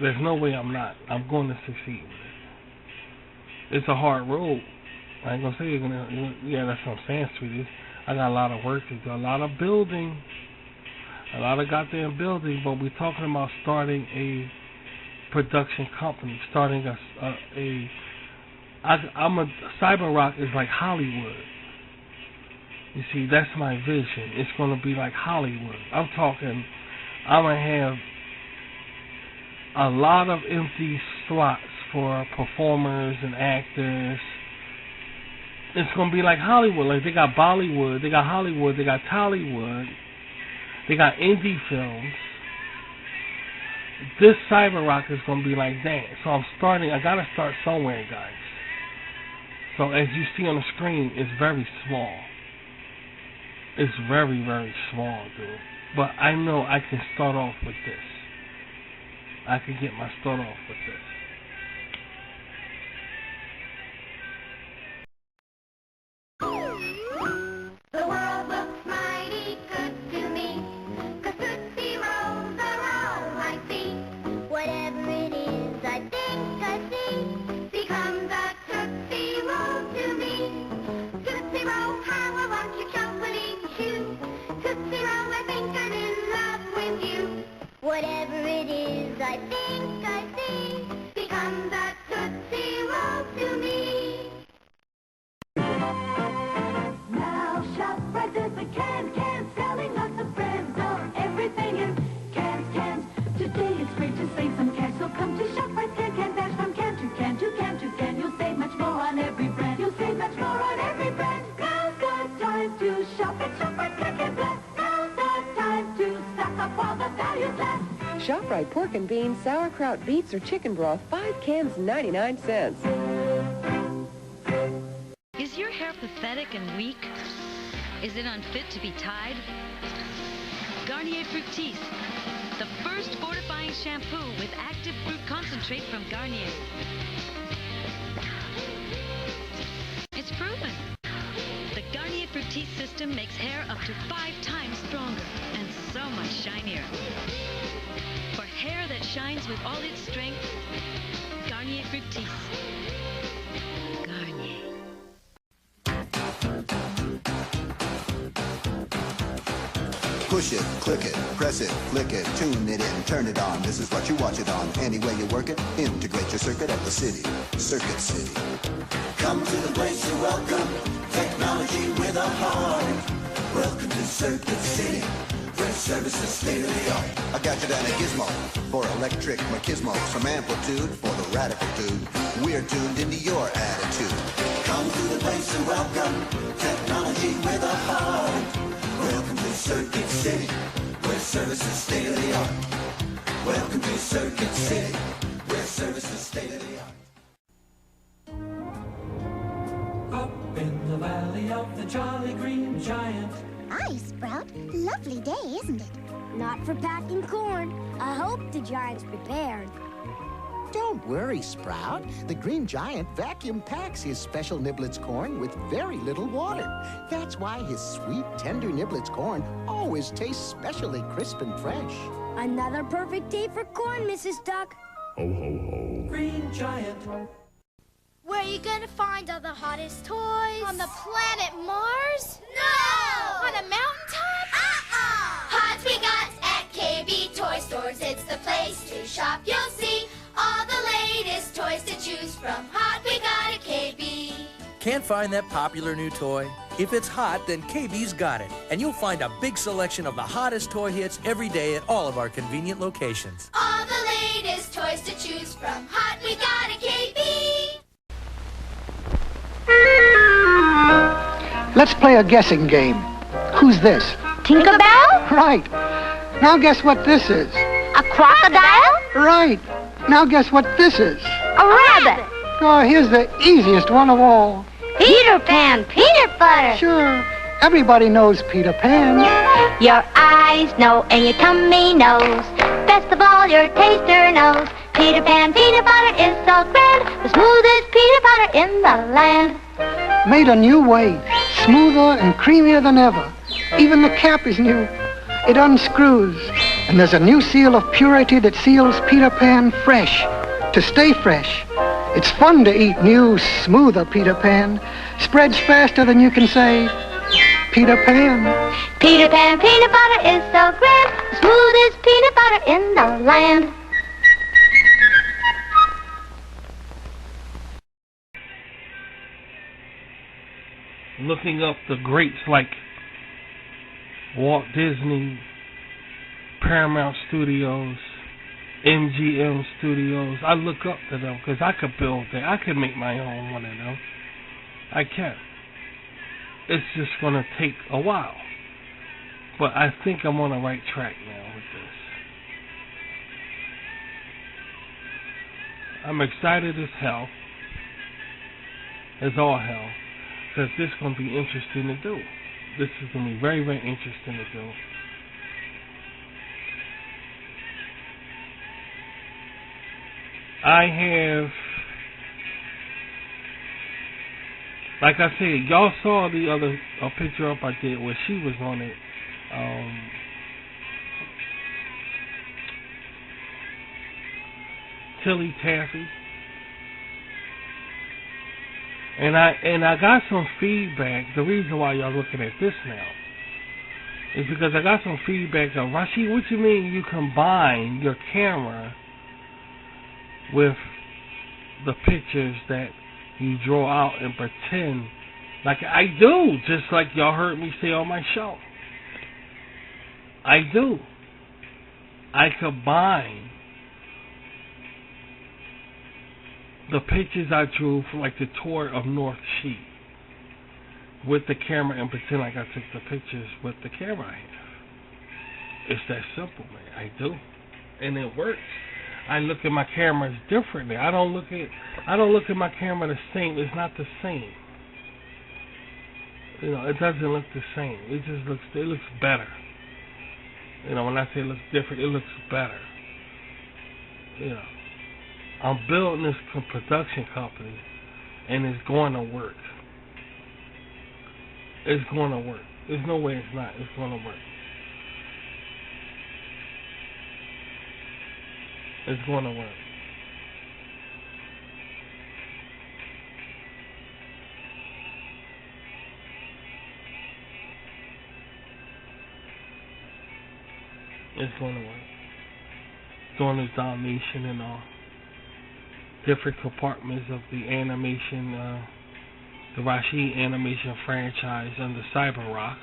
Speaker 1: There's no way I'm not. I'm going to succeed with it. It's a hard road. I ain't gonna say you're gonna. Yeah, that's what I'm saying, sweetie. I got a lot of work to do, a lot of building, a lot of goddamn building. But we're talking about starting a production company, starting Cyber Rock is like Hollywood. You see, that's my vision. It's gonna be like Hollywood. I'm talking. I'm gonna have a lot of empty slots for performers and actors. It's gonna be like Hollywood. Like they got Bollywood, they got Hollywood, they got Tollywood, they got indie films. This Cyber Rock is gonna be like that. So I gotta start somewhere, guys. So as you see on the screen, it's very small. It's very, very small, dude. But I know I can start off with this. I can get my start off with this.
Speaker 9: The world looks mighty good to me, 'cause Tootsie Rolls are all I see. Whatever it is I think I see becomes a Tootsie Roll to me. Tootsie Roll, how I want your chocolate shoe. Tootsie Roll, I think I'm in love with you. Whatever it is I think I see becomes a Tootsie Roll to me.
Speaker 2: Now ShopRite is the can, selling lots of brands of everything in cans. Today it's great to save some cash, so come to ShopRite can dash from can to can to can to can. You'll save much more on every brand. You'll save much more on every brand. Now's the time to shop at ShopRite can blast. Now's the time to stock up while the values last.
Speaker 5: ShopRite pork and beans, sauerkraut, beets, or chicken broth, 5 cans, 99 cents.
Speaker 7: Is your hair pathetic and weak? Is it unfit to be tied? Garnier Fructis, the first fortifying shampoo with active fruit concentrate from Garnier. It's proven. The Garnier Fructis system makes hair up to 5 times stronger and so much shinier. For hair that shines with all its strength, Garnier Fructis. Garnier.
Speaker 8: Push it, click it, press it, flick it, tune it in, turn it on. This is what you watch it on. Any way you work it, integrate your circuit at the city. Circuit City.
Speaker 10: Come to the place you're welcome. Technology with a heart. Welcome to Circuit City, where service is state of the art.
Speaker 8: A gadget and a gizmo for electric machismos. From amplitude for the radical dude. We're tuned into your attitude.
Speaker 10: Come to the place you're welcome. Technology with a heart. Welcome to Circuit City, where service is state of the art. Welcome to Circuit City, where service is state of the art.
Speaker 2: Up in the valley of the Jolly Green Giant.
Speaker 9: Hi, Sprout. Lovely day, isn't it? Not for packing corn. I hope the Giant's prepared.
Speaker 3: Don't worry, Sprout. The Green Giant vacuum packs his special Niblets corn with very little water. That's why his sweet, tender Niblets corn always tastes specially crisp and fresh.
Speaker 9: Another perfect day for corn, Mrs. Duck.
Speaker 11: Ho, ho, ho.
Speaker 2: Green Giant.
Speaker 9: Where are you gonna find all the hottest toys? On the planet Mars? No! On a mountaintop?
Speaker 25: Hot we got at KB Toy Stores. It's the place to shop. You'll see all the latest toys to choose from. Hot we got at KB.
Speaker 12: Can't find that popular new toy? If it's hot, then KB's got it. And you'll find a big selection of the hottest toy hits every day at all of our convenient locations.
Speaker 25: All the latest toys to choose from. Hot, we got a KB.
Speaker 13: Let's play a guessing game. Who's this?
Speaker 9: Tinkerbell?
Speaker 13: Right. Now guess what this is.
Speaker 9: A crocodile?
Speaker 13: Right. Now guess what this is.
Speaker 9: A rabbit?
Speaker 13: Oh, here's the easiest one of all.
Speaker 9: Peter Pan, peanut butter.
Speaker 13: Sure. Everybody knows Peter Pan.
Speaker 9: Your eyes know and your tummy knows. Best of all, your taster knows. Peter Pan peanut butter is so grand. The smoothest peanut butter in the land.
Speaker 13: Made a new way. Smoother and creamier than ever. Even the cap is new. It unscrews. And there's a new seal of purity that seals Peter Pan fresh. To stay fresh. It's fun to eat new, smoother Peter Pan. Spreads faster than you can say, Peter Pan.
Speaker 9: Peter Pan peanut butter is so grand. The smoothest peanut butter in the land.
Speaker 1: Looking up the greats like Walt Disney, Paramount Studios, MGM Studios. I look up to them because I could build that. I could make my own one of them. I can. It's just going to take a while. But I think I'm on the right track now with this. I'm excited as hell. As all hell. Because this is going to be interesting to do. This is going to be very, very interesting to do. I have, like I said, y'all saw the other picture up I did where she was on it. Tilly Taffy. And I got some feedback. The reason why y'all looking at this now is because I got some feedback of, Rashid, what you mean you combine your camera with the pictures that you draw out and pretend like I do, just like y'all heard me say on my show. I do. I combine the pictures I drew for like the tour of North Sheep with the camera and pretend like I took the pictures with the camera I have. It's that simple, man. I do. And it works. I look at my cameras differently. I don't look at my camera the same. It's not the same. You know, it doesn't look the same. It looks better. You know, when I say it looks different, it looks better. You know, I'm building this production company, and it's going to work. It's going to work. There's no way it's not. It's going to work. It's going to work. It's going to work. Doing this domination and all. Different compartments of the animation, the Rashid animation franchise under Cyber Rock.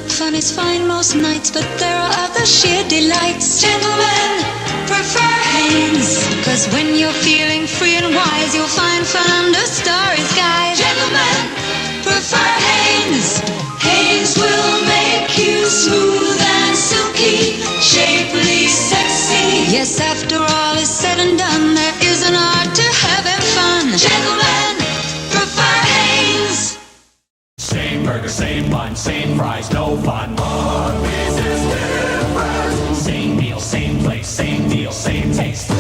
Speaker 6: Fun is fine most nights, but there are other sheer delights. Gentlemen prefer Hanes, 'cause when you're feeling free and wise, you'll find fun under starry skies. Gentlemen prefer Hanes. Hanes will make you smooth and silky, shapely, sexy. Yes, after all is said and done, there is an art to having fun. Gentlemen prefer Hanes.
Speaker 14: Same burger, same bun, same fries, no fun. Arby's is different. Same meal, same place, same deal, same taste.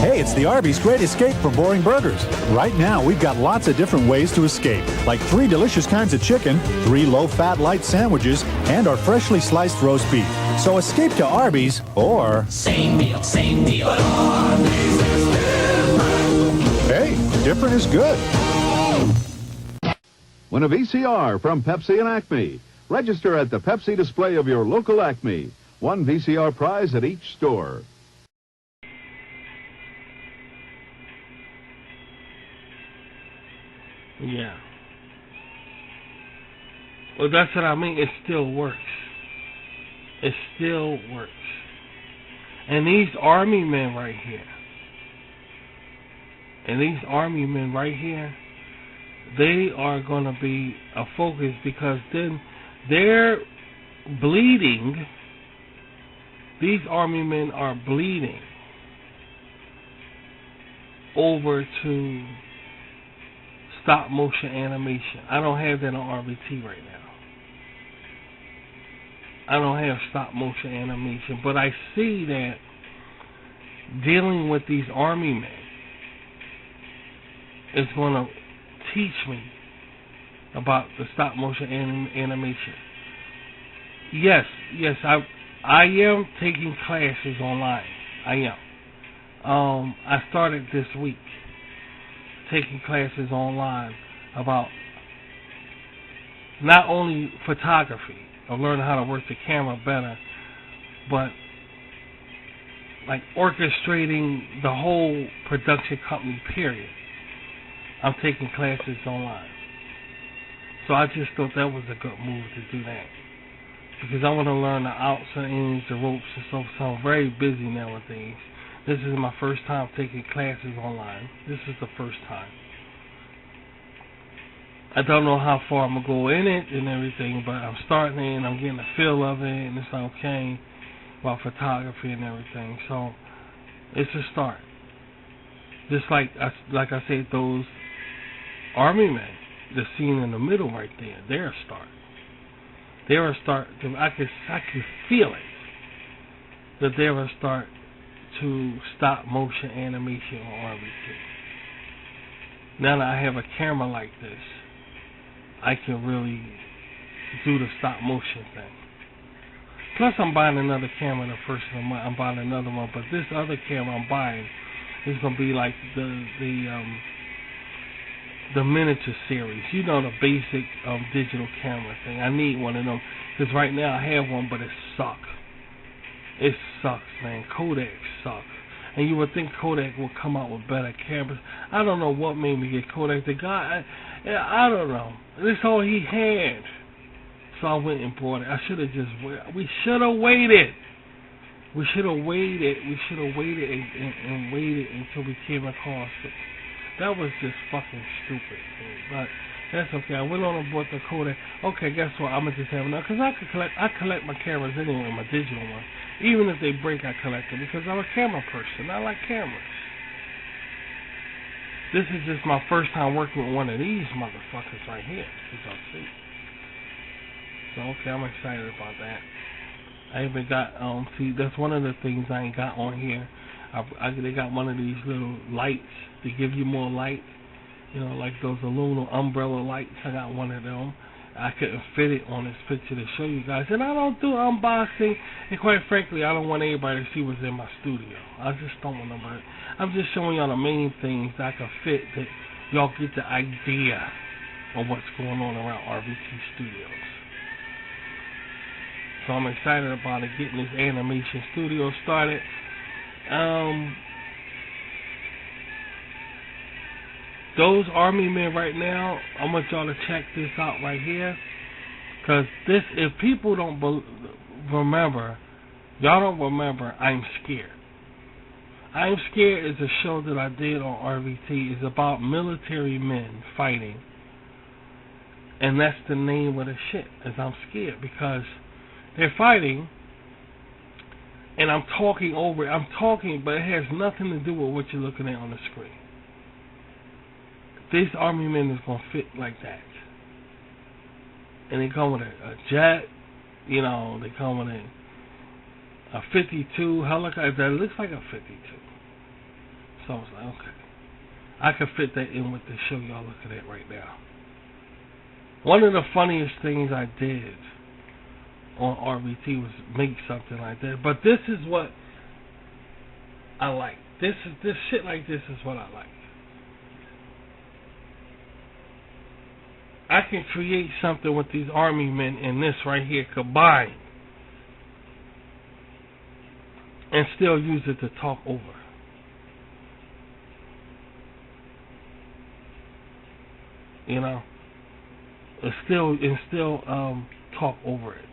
Speaker 15: Hey, it's the Arby's Great Escape from boring burgers. Right now, we've got lots of different ways to escape, like 3 delicious kinds of chicken, 3 low-fat light sandwiches, and our freshly sliced roast beef. So escape to Arby's or...
Speaker 14: Same meal, same deal. But Arby's is different.
Speaker 15: Hey, different is good.
Speaker 16: Win a VCR from Pepsi and Acme. Register at the Pepsi display of your local Acme. 1 VCR prize at each store.
Speaker 1: Yeah. Well, that's what I mean. It still works. It still works. And these army men right here, they are going to be a focus, because then they're bleeding. These army men are bleeding over to stop motion animation. I don't have that on RBT right now. I don't have stop motion animation, but I see that dealing with these army men is going to teach me about the stop motion animation. Yes, I am taking classes online. I am. I started this week taking classes online about not only photography, of learning how to work the camera better, but like orchestrating the whole production company, period. I'm taking classes online. So I just thought that was a good move to do that, because I want to learn the outs and ins, the ropes and stuff. So I'm very busy nowadays. This is my first time taking classes online. This is the first time. I don't know how far I'm going to go in it and everything, but I'm starting in, I'm getting a feel of it, and it's okay about photography and everything. So it's a start. Just like I said, those army men, the scene in the middle right there, they're a start. They're a start. I can feel it, that they're a start to stop motion animation on RBT. Now that I have a camera like this, I can really do the stop motion thing. Plus, I'm buying another camera the first of the month. I'm buying another one, but this other camera I'm buying is gonna be like the miniature series. You know, the basic digital camera thing. I need one of them, because right now I have one, but it sucks. It sucks, man. Kodak sucks. And you would think Kodak would come out with better cameras. I don't know what made me get Kodak. The guy, I don't know. This all he had. So I went and bought it. I should have we should have waited. We should have waited. We should have waited and waited until we came across it. That was just fucking stupid. But that's okay. I went on and bought the Kodak. Okay, guess what? I'm going to just have enough. Because I collect my cameras anyway, my digital one. Even if they break, I collect them, because I'm a camera person. I like cameras. This is just my first time working with one of these motherfuckers right here, as y'all see. So, okay, I'm excited about that. I even got, see, that's one of the things I ain't got on here. They got one of these little lights to give you more light. You know, like those aluminum umbrella lights. I got one of them. I couldn't fit it on this picture to show you guys. And I don't do unboxing. And quite frankly, I don't want everybody to see what's in my studio. I just don't want nobody. I'm just showing y'all the main things that I can fit, that y'all get the idea of what's going on around RBT Studios. So I'm excited about it, getting this animation studio started. Those army men right now, I want y'all to check this out right here. Because this, if people don't remember, y'all don't remember, I'm Scared. I'm Scared is a show that I did on RVT. It's about military men fighting. And that's the name of the shit, is I'm Scared. Because they're fighting, and I'm talking over it. I'm talking, but it has nothing to do with what you're looking at on the screen. This Army man is going to fit like that. And they come with a jet, you know, they come with a 52 helicopter that looks like a 52. So I was like, okay, I could fit that in with the show y'all looking at right now. One of the funniest things I did on RBT was make something like that. But this is what I like. This shit like this is what I like. I can create something with these Army men and this right here combined and still use it to talk over. You know, and still talk over it.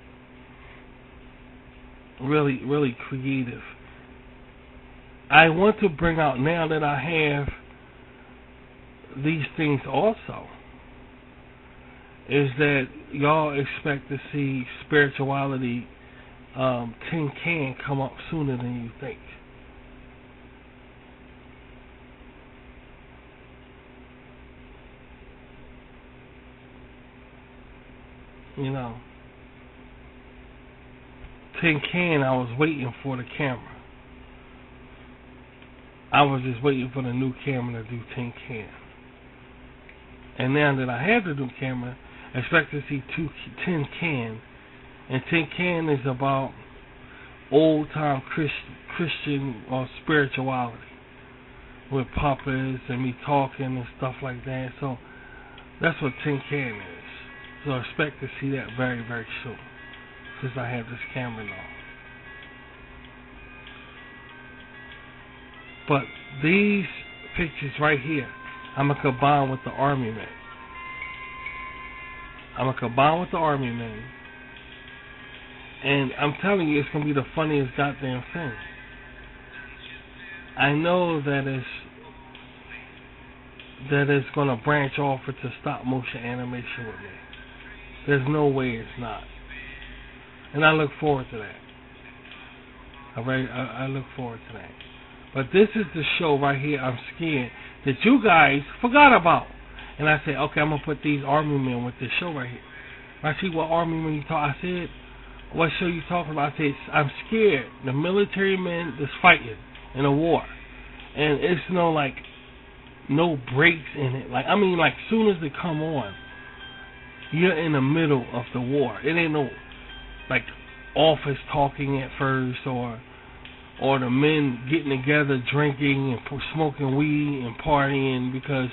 Speaker 1: Really, really creative. I want to bring out, now that I have these things also, is that y'all expect to see spirituality tin can come up sooner than you think. You know, tin can, I was waiting for the camera. I was just waiting for the new camera to do tin can. And now that I have the new camera, I expect to see tin can. And tin can is about old time Christian or spirituality with puppets and me talking and stuff like that. So that's what tin can is. So I expect to see that very, very soon, since I have this camera now. But these pictures right here, I'm going to combine with the Army men. I'm going to combine with the Army men. And I'm telling you, it's going to be the funniest goddamn thing. I know that it's going to branch off into stop motion animation with me. There's no way it's not. And I look forward to that. I look forward to that. But this is the show right here, I'm Scared, that you guys forgot about. And I said, okay, I'm going to put these Army men with this show right here. I see what Army men you talk. I said, what show you talking about? I said, I'm Scared. The military men that's fighting in a war. And it's no breaks in it. Like, I mean, like, soon as they come on, you're in the middle of the war. It ain't no, like, office talking at first or the men getting together drinking and smoking weed and partying because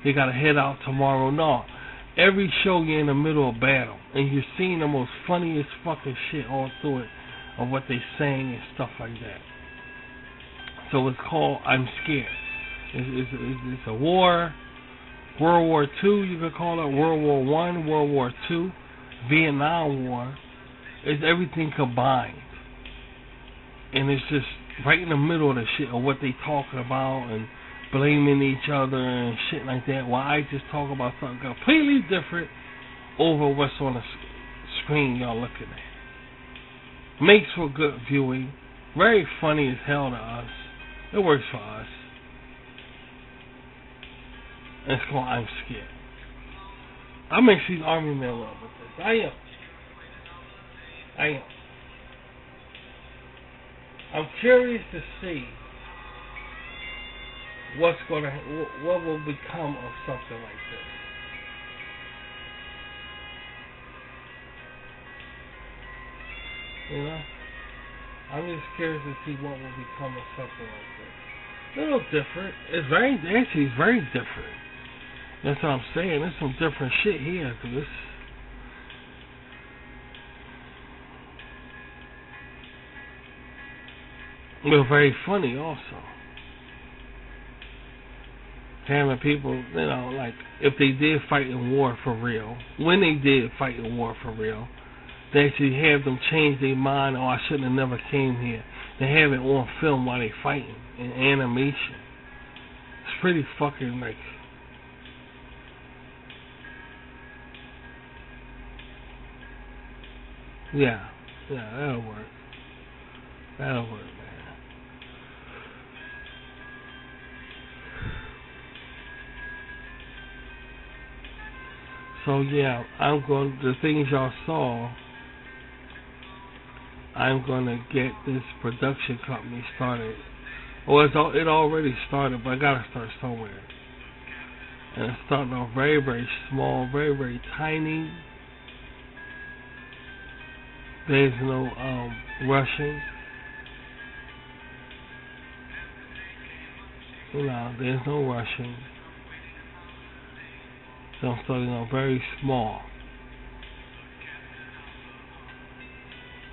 Speaker 1: they got to head out tomorrow. No. Every show you're in the middle of battle and you're seeing the most funniest fucking shit all through it of what they saying and stuff like that. So it's called I'm Scared. It's a war. World War II, you could call it World War I, World War II, Vietnam War. It's everything combined. And it's just right in the middle of the shit of what they talking about and blaming each other and shit like that. While I just talk about something completely different over what's on the screen y'all looking at. Makes for good viewing. Very funny as hell to us. It works for us. It's called I'm Scared. I make these Army men love with this. I am. I'm curious to see what will become of something like this. You know? I'm just curious to see what will become of something like this. A little different. It's very different. That's what I'm saying. There's some different shit here to this. They're very funny also. having people, you know, like if they did fight in war for real, when they did fight in war for real, they actually have them change their mind. Oh, I shouldn't have never came here. They have it on film while they fighting in animation. It's pretty fucking like. Yeah, that'll work. That'll work, man. So yeah, the things y'all saw, I'm gonna get this production company started. Well, it already started, but I gotta start somewhere. And it's starting off very, very small, very, very tiny. There's no rushing. No, there's no rushing. So I'm starting off very small.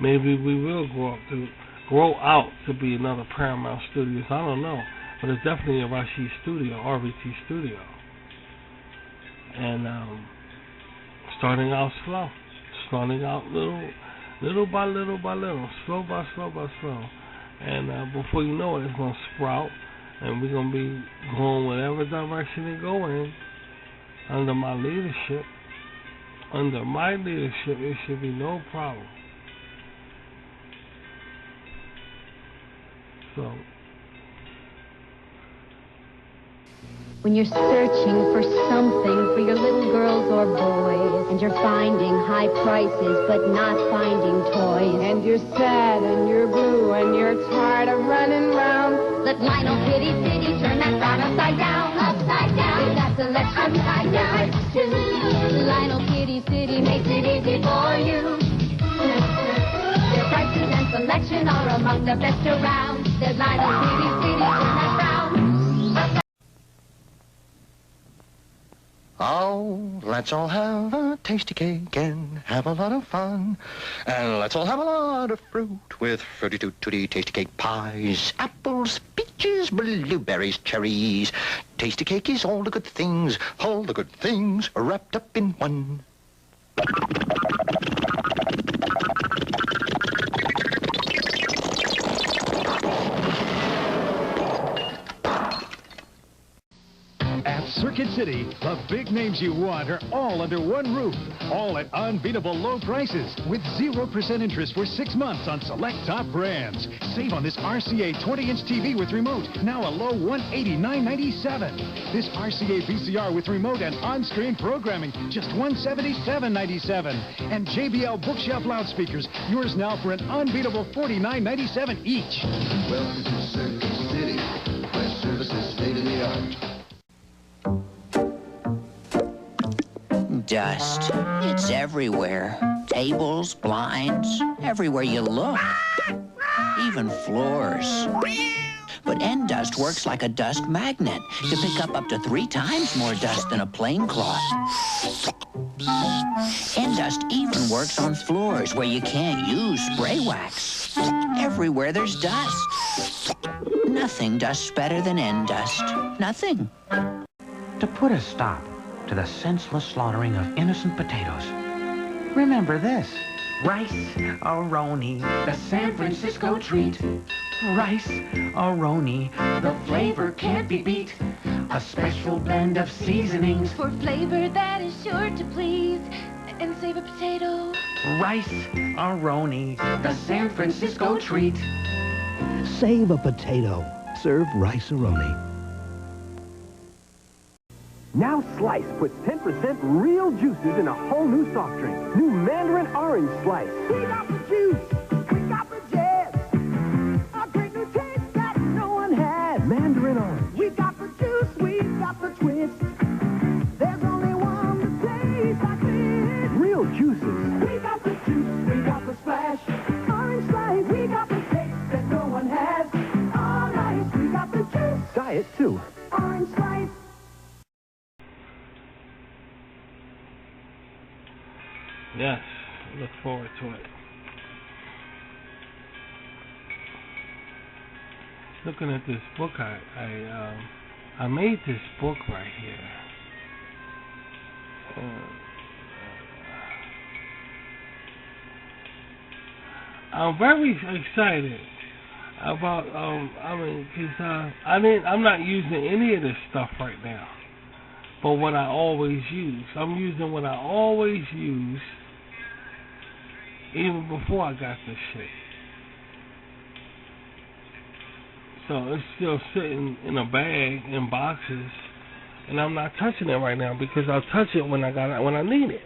Speaker 1: Maybe we will grow out to be another Paramount Studios. I don't know, but it's definitely a Rashi studio, RVT studio. And starting out slow, starting out little by little by little, slow by slow. And before you know it, it's going to sprout, and we're going to be going whatever direction it go in. Under my leadership, it should be no problem. So,
Speaker 17: when you're searching for something for your little girls or boys, and you're finding high prices but not finding toys,
Speaker 18: and you're sad and you're blue and you're tired of running round,
Speaker 17: let Lionel Kitty City turn that frown upside down, upside down. That selection upside down too. Lionel Kitty City makes it easy for you. Their prices and selection are among the best around. There's Lionel Kitty City, turn that frown.
Speaker 10: Oh, let's all have a tasty cake and have a lot of fun. And let's all have a lot of fruit with fruity tutti tasty cake pies. Apples, peaches, blueberries, cherries. Tasty cake is all the good things wrapped up in one.
Speaker 15: At Circuit City, the big names you want are all under one roof, all at unbeatable low prices, with 0% interest for 6 months on select top brands. Save on this RCA 20-inch TV with remote, now a low $189.97. This RCA VCR with remote and on-screen programming, just $177.97. And JBL bookshelf loudspeakers, yours now for an unbeatable $49.97 each.
Speaker 8: Welcome to Circuit City, where service is state-of-the-art.
Speaker 19: Dust. It's everywhere. Tables, blinds, everywhere you look. Even floors. But N-Dust works like a dust magnet to pick up to 3 times more dust than a plain cloth. N-Dust even works on floors where you can't use spray wax. Everywhere there's dust. Nothing dusts better than N-Dust. Nothing.
Speaker 20: To put a stop to the senseless slaughtering of innocent potatoes, remember this. Rice-A-Roni, the San Francisco treat. Rice-A-Roni, the flavor can't be beat. A special blend of seasonings
Speaker 17: For flavor that is sure to please and save a potato.
Speaker 20: Rice-A-Roni, the San Francisco treat.
Speaker 22: Save a potato. Serve Rice-A-Roni.
Speaker 26: Now Slice puts 10% real juices in a whole new soft drink. New Mandarin Orange Slice. We got the juice. We got the jazz. A great new taste that no one had. Mandarin Orange. We got the juice. We got the twist. There's only one that tastes like this. Real juices. We got the juice. We got the splash. Orange Slice. We got the taste that no one has. All nice. We got the juice. Diet too. Orange Slice.
Speaker 1: yes, look forward to it. Looking at this book I I made this book right here. I'm very excited about, cause I'm not using any of this stuff right now, but what I always use. I'm using what I always use, even before I got this shit. So it's still sitting in a bag, in boxes, and I'm not touching it right now because I'll touch it when I need it.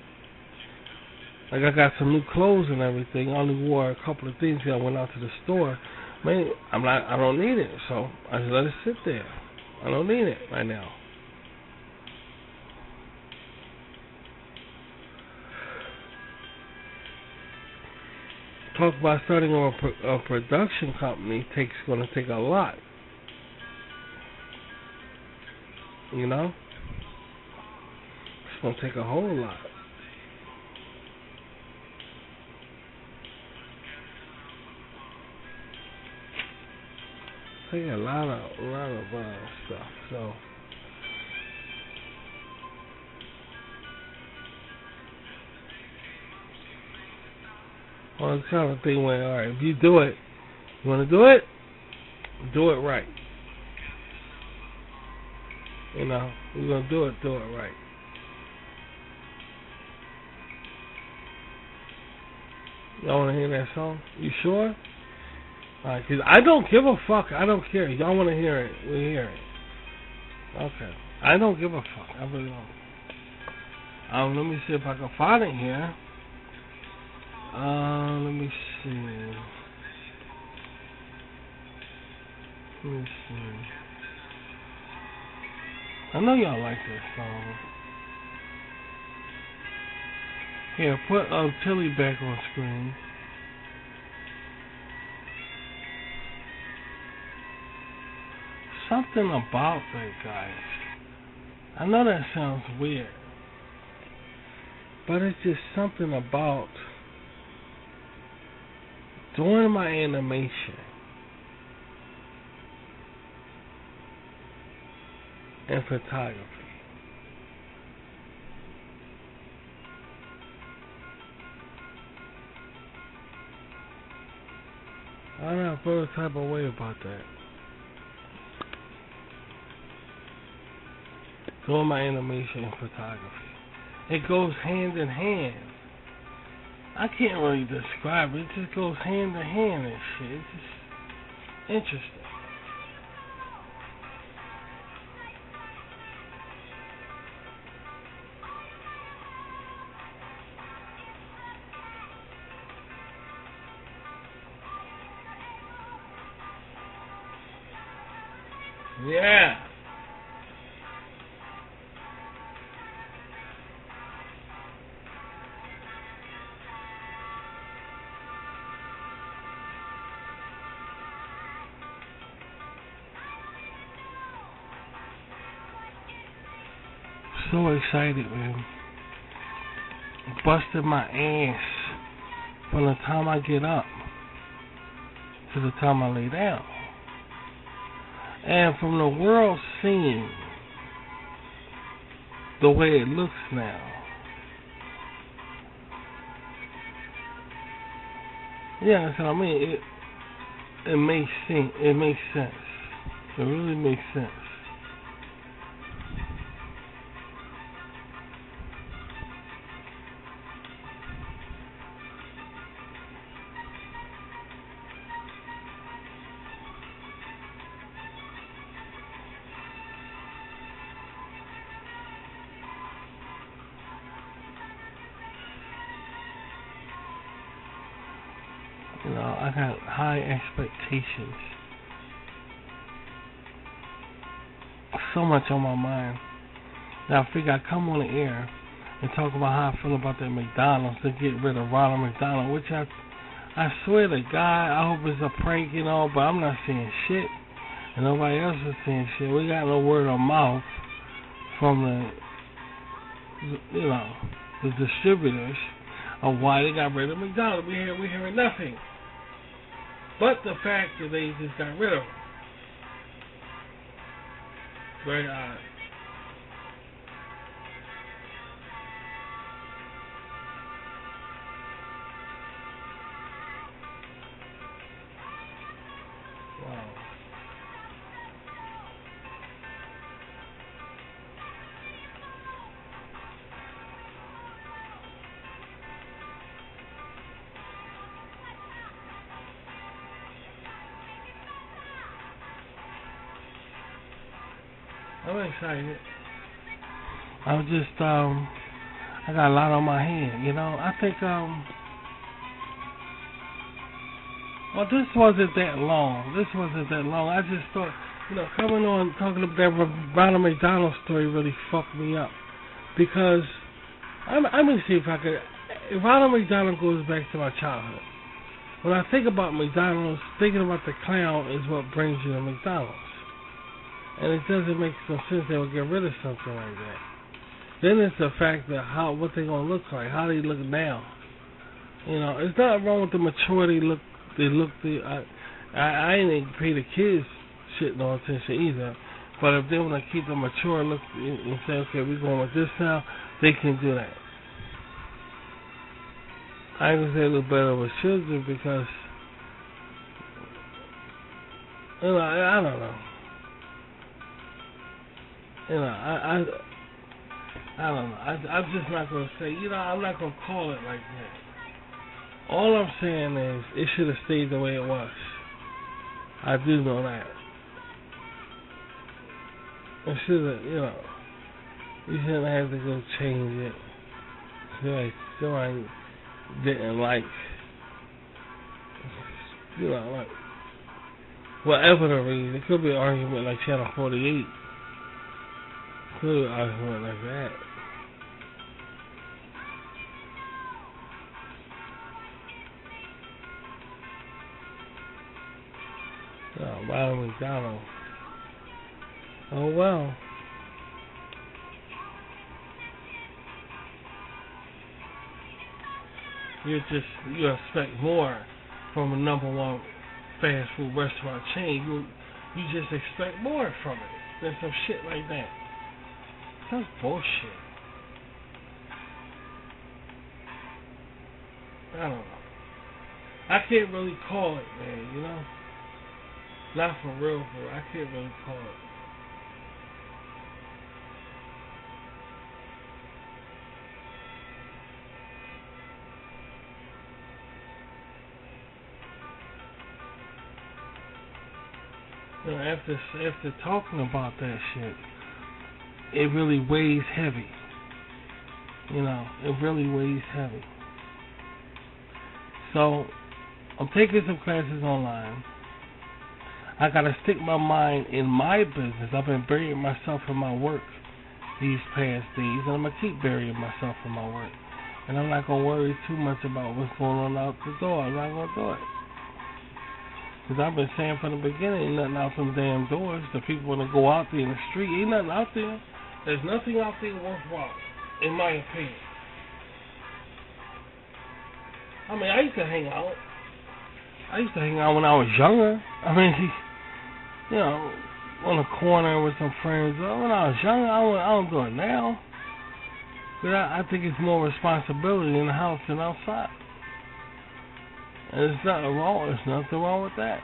Speaker 1: Like I got some new clothes and everything. I only wore a couple of things that I went out to the store. Man, I don't need it, so I just let it sit there. I don't need it right now. Talk about starting a production company going to take a lot. You know? It's going to take a whole lot. Take a lot of stuff. So well, it's kind of thing where, alright, if you do it, you want to do it right. You know, you're going to do it right. Y'all want to hear that song? You sure? Alright, cause I don't give a fuck. I don't care. Y'all want to hear it? We hear it. Okay. I don't give a fuck. I really don't. Let me see if I can find it here. Let me see. I know y'all like this song. Here, put Tilly back on screen. Something about that, guys. I know that sounds weird, but it's just something about doing my animation and photography. I don't feel a type of way about that. Doing my animation and photography. It goes hand in hand. I can't really describe it. It just goes hand in hand and shit. It's just interesting. Yeah. So excited, man. Busted my ass from the time I get up to the time I lay down. And from the world seeing the way it looks now, yeah, that's what I mean. It makes sense. It makes sense. It really makes sense. You know, I got high expectations. So much on my mind. Now I figure I come on the air and talk about how I feel about that McDonald's to get rid of Ronald McDonald, which I swear to God, I hope it's a prank, you know, but I'm not seeing shit. And nobody else is seeing shit. We got no word of mouth from the distributors of why they got rid of McDonald's. We're hearing nothing but the fact that they just got rid of him. very odd. Wow. I'm excited. I got a lot on my hand, you know. I think, well, this wasn't that long. I just thought, you know, coming on, talking about that Ronald McDonald story really fucked me up. Because, I'm going to see if I could, if Ronald McDonald goes back to my childhood. When I think about McDonald's, thinking about the clown is what brings you to McDonald's. And it doesn't make some sense they would get rid of something like that. Then it's the fact that what they gonna look like, how they look now. You know, it's not wrong with the maturity look. I ain't pay the kids shit no attention either. But if they want to keep the mature look and say, okay, we're going with this now, they can do that. I ain't gonna say a little better with children because, you know, I don't know. You know, I don't know. I'm just not going to say, you know, I'm not going to call it like that. All I'm saying is it should have stayed the way it was. I do know that. It should have, you know, you shouldn't have to go change it. Somebody didn't like, you know, like, whatever the reason. It could be an argument like Channel 48. Could argument like that. Oh, Ronald McDonald. Oh well. You expect more from a #1 fast food restaurant chain. You just expect more from it than some shit like that. That's bullshit. I don't know. I can't really call it, man, you know? Not for real, I can't really call it. You know, after talking about that shit, it really weighs heavy. You know, it really weighs heavy. So, I'm taking some classes online. I gotta stick my mind in my business. I've been burying myself in my work these past days, and I'm gonna keep burying myself in my work. And I'm not gonna worry too much about what's going on out the door. I'm not gonna do it. Because I've been saying from the beginning, ain't nothing out them damn doors. The people want to go out there in the street, ain't nothing out there. There's nothing out there worthwhile, in my opinion. I mean, I used to hang out. When I was younger. I mean, you know, on the corner with some friends. When I was younger, I don't do it now. But I think it's more responsibility in the house than outside. And there's nothing wrong. There's nothing wrong with that.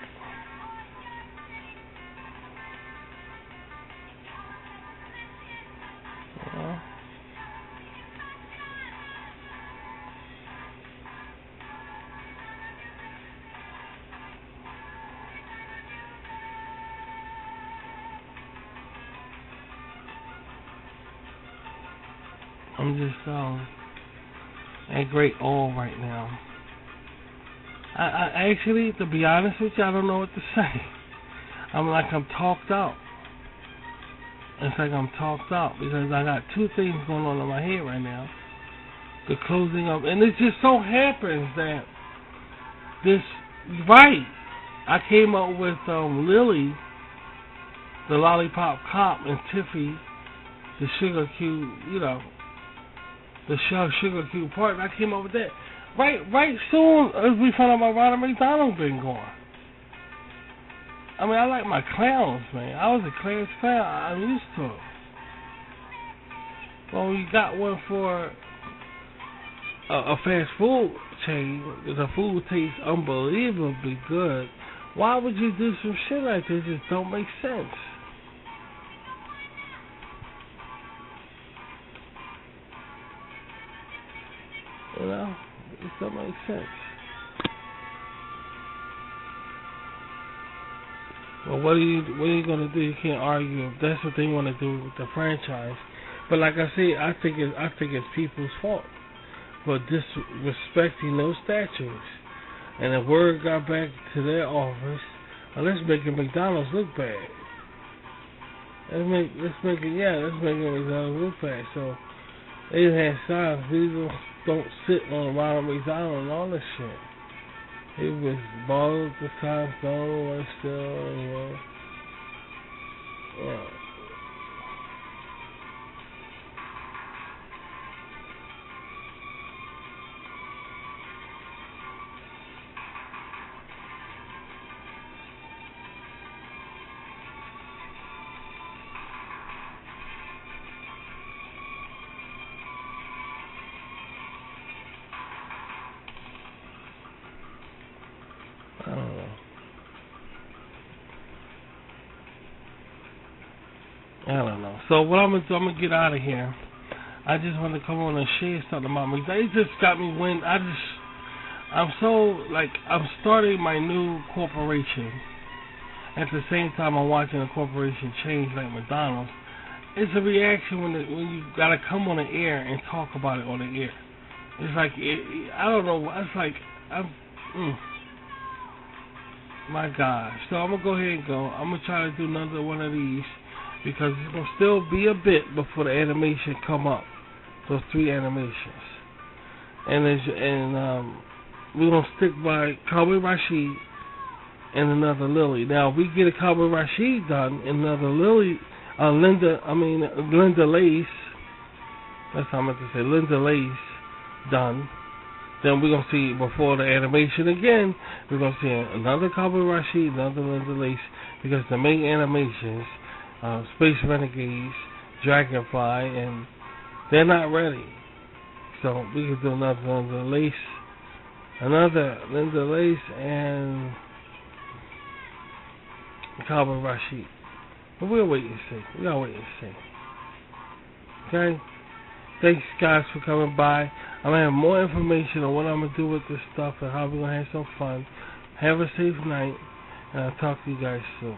Speaker 1: I'm just at great awe right now. I actually, to be honest with you, I don't know what to say. I'm talked out. It's like I'm talked out because I got two things going on in my head right now. The closing up, and it just so happens that I came up with Lily, the Lollipop Cop, and Tiffy, the Sugar Cube, you know, the Sugar Cube part. I came up with that. Right soon as we found out about Ronald McDonald been gone. I mean, I like my clowns, man. I was a Clarence clown. I'm used to it. Well, we got one for a fast food chain. The food tastes unbelievably good. Why would you do some shit like this? It just don't make sense. You know, it just don't make sense. Well, what are you gonna do? You can't argue if that's what they want to do with the franchise. But like I say, I think it's people's fault for disrespecting those statues. And the word got back to their office. Let's make McDonald's look bad. Let's make McDonald's look bad. So they had signs. People don't sit on Ronald McDonald and all this shit. It was bottles the time stone and still, yeah. I don't know. So what I'm gonna get out of here. I just want to come on and share something about me. They just got me when I'm starting my new corporation. At the same time, I'm watching a corporation change like McDonald's. It's a reaction when you gotta come on the air and talk about it on the air. It's like I don't know. It's like my gosh. So I'm gonna go ahead and go. I'm gonna try to do another one of these. Because it's going to still be a bit before the animation come up. Those 3 animations. And we're going to stick by Cowboy Rashid and another Lily. Now, if we get a Cowboy Rashid done and another Lily, Linda Lace, that's how I meant to say, Linda Lace done, then we're going to see before the animation again, we're going to see another Cowboy Rashid, another Linda Lace, because the main animations, Space Renegades, Dragonfly, and they're not ready. So we could do another Linda Lace, and Cowboy Rashid. But we'll wait and see. We gotta wait and see. Okay? Thanks guys for coming by. I'm gonna have more information on what I'm gonna do with this stuff and how we're gonna have some fun. Have a safe night, and I'll talk to you guys soon.